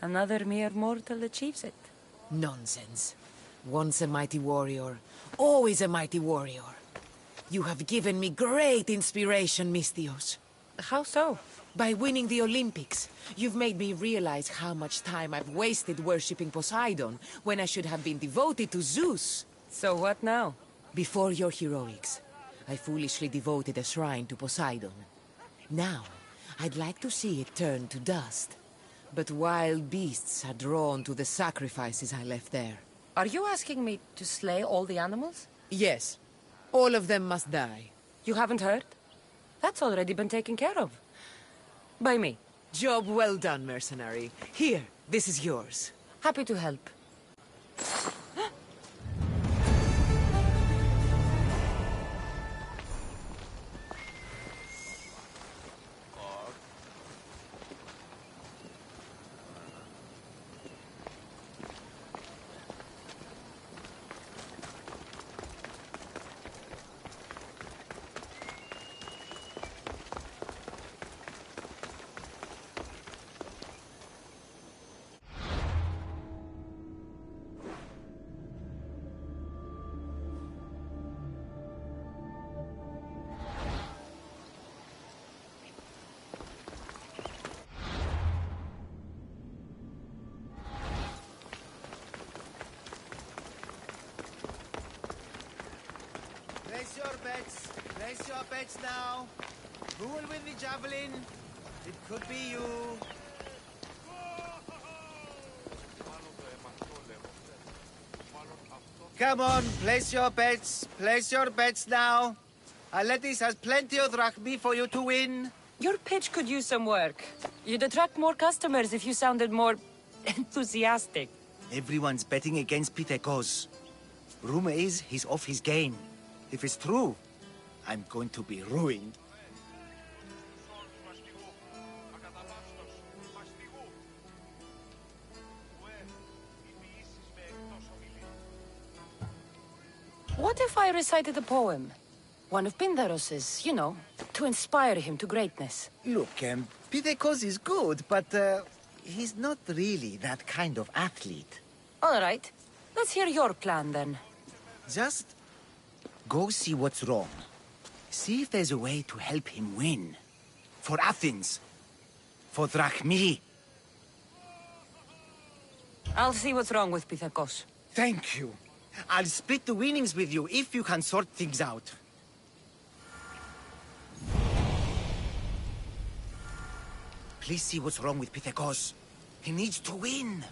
another mere mortal achieves it. Nonsense. Once a mighty warrior, always a mighty warrior. You have given me great inspiration, Misthios. How so? By winning the Olympics, you've made me realize how much time I've wasted worshipping Poseidon when I should have been devoted to Zeus. So what now? Before your heroics, I foolishly devoted a shrine to Poseidon. Now, I'd like to see it turn to dust. But wild beasts are drawn to the sacrifices I left there. Are you asking me to slay all the animals? Yes. All of them must die. You haven't heard? That's already been taken care of. By me. Job well done, mercenary. Here, this is yours. Happy to help. Place your bets. Place your bets now. Who will win the javelin? It could be you. Come on, place your bets. Place your bets now. Aletis has plenty of drachmi for you to win. Your pitch could use some work. You'd attract more customers if you sounded more enthusiastic. Everyone's betting against Pitekos. Rumor is he's off his game. If it's true, I'm going to be ruined. What if I recited a poem? One of Pindaros's, you know, to inspire him to greatness. Look, Pitekos is good, but he's not really that kind of athlete. All right. Let's hear your plan, then. Just go see what's wrong. See if there's a way to help him win. For Athens. For Drachmi. I'll see what's wrong with Pythagos. Thank you. I'll split the winnings with you if you can sort things out. Please see what's wrong with Pythagos. He needs to win.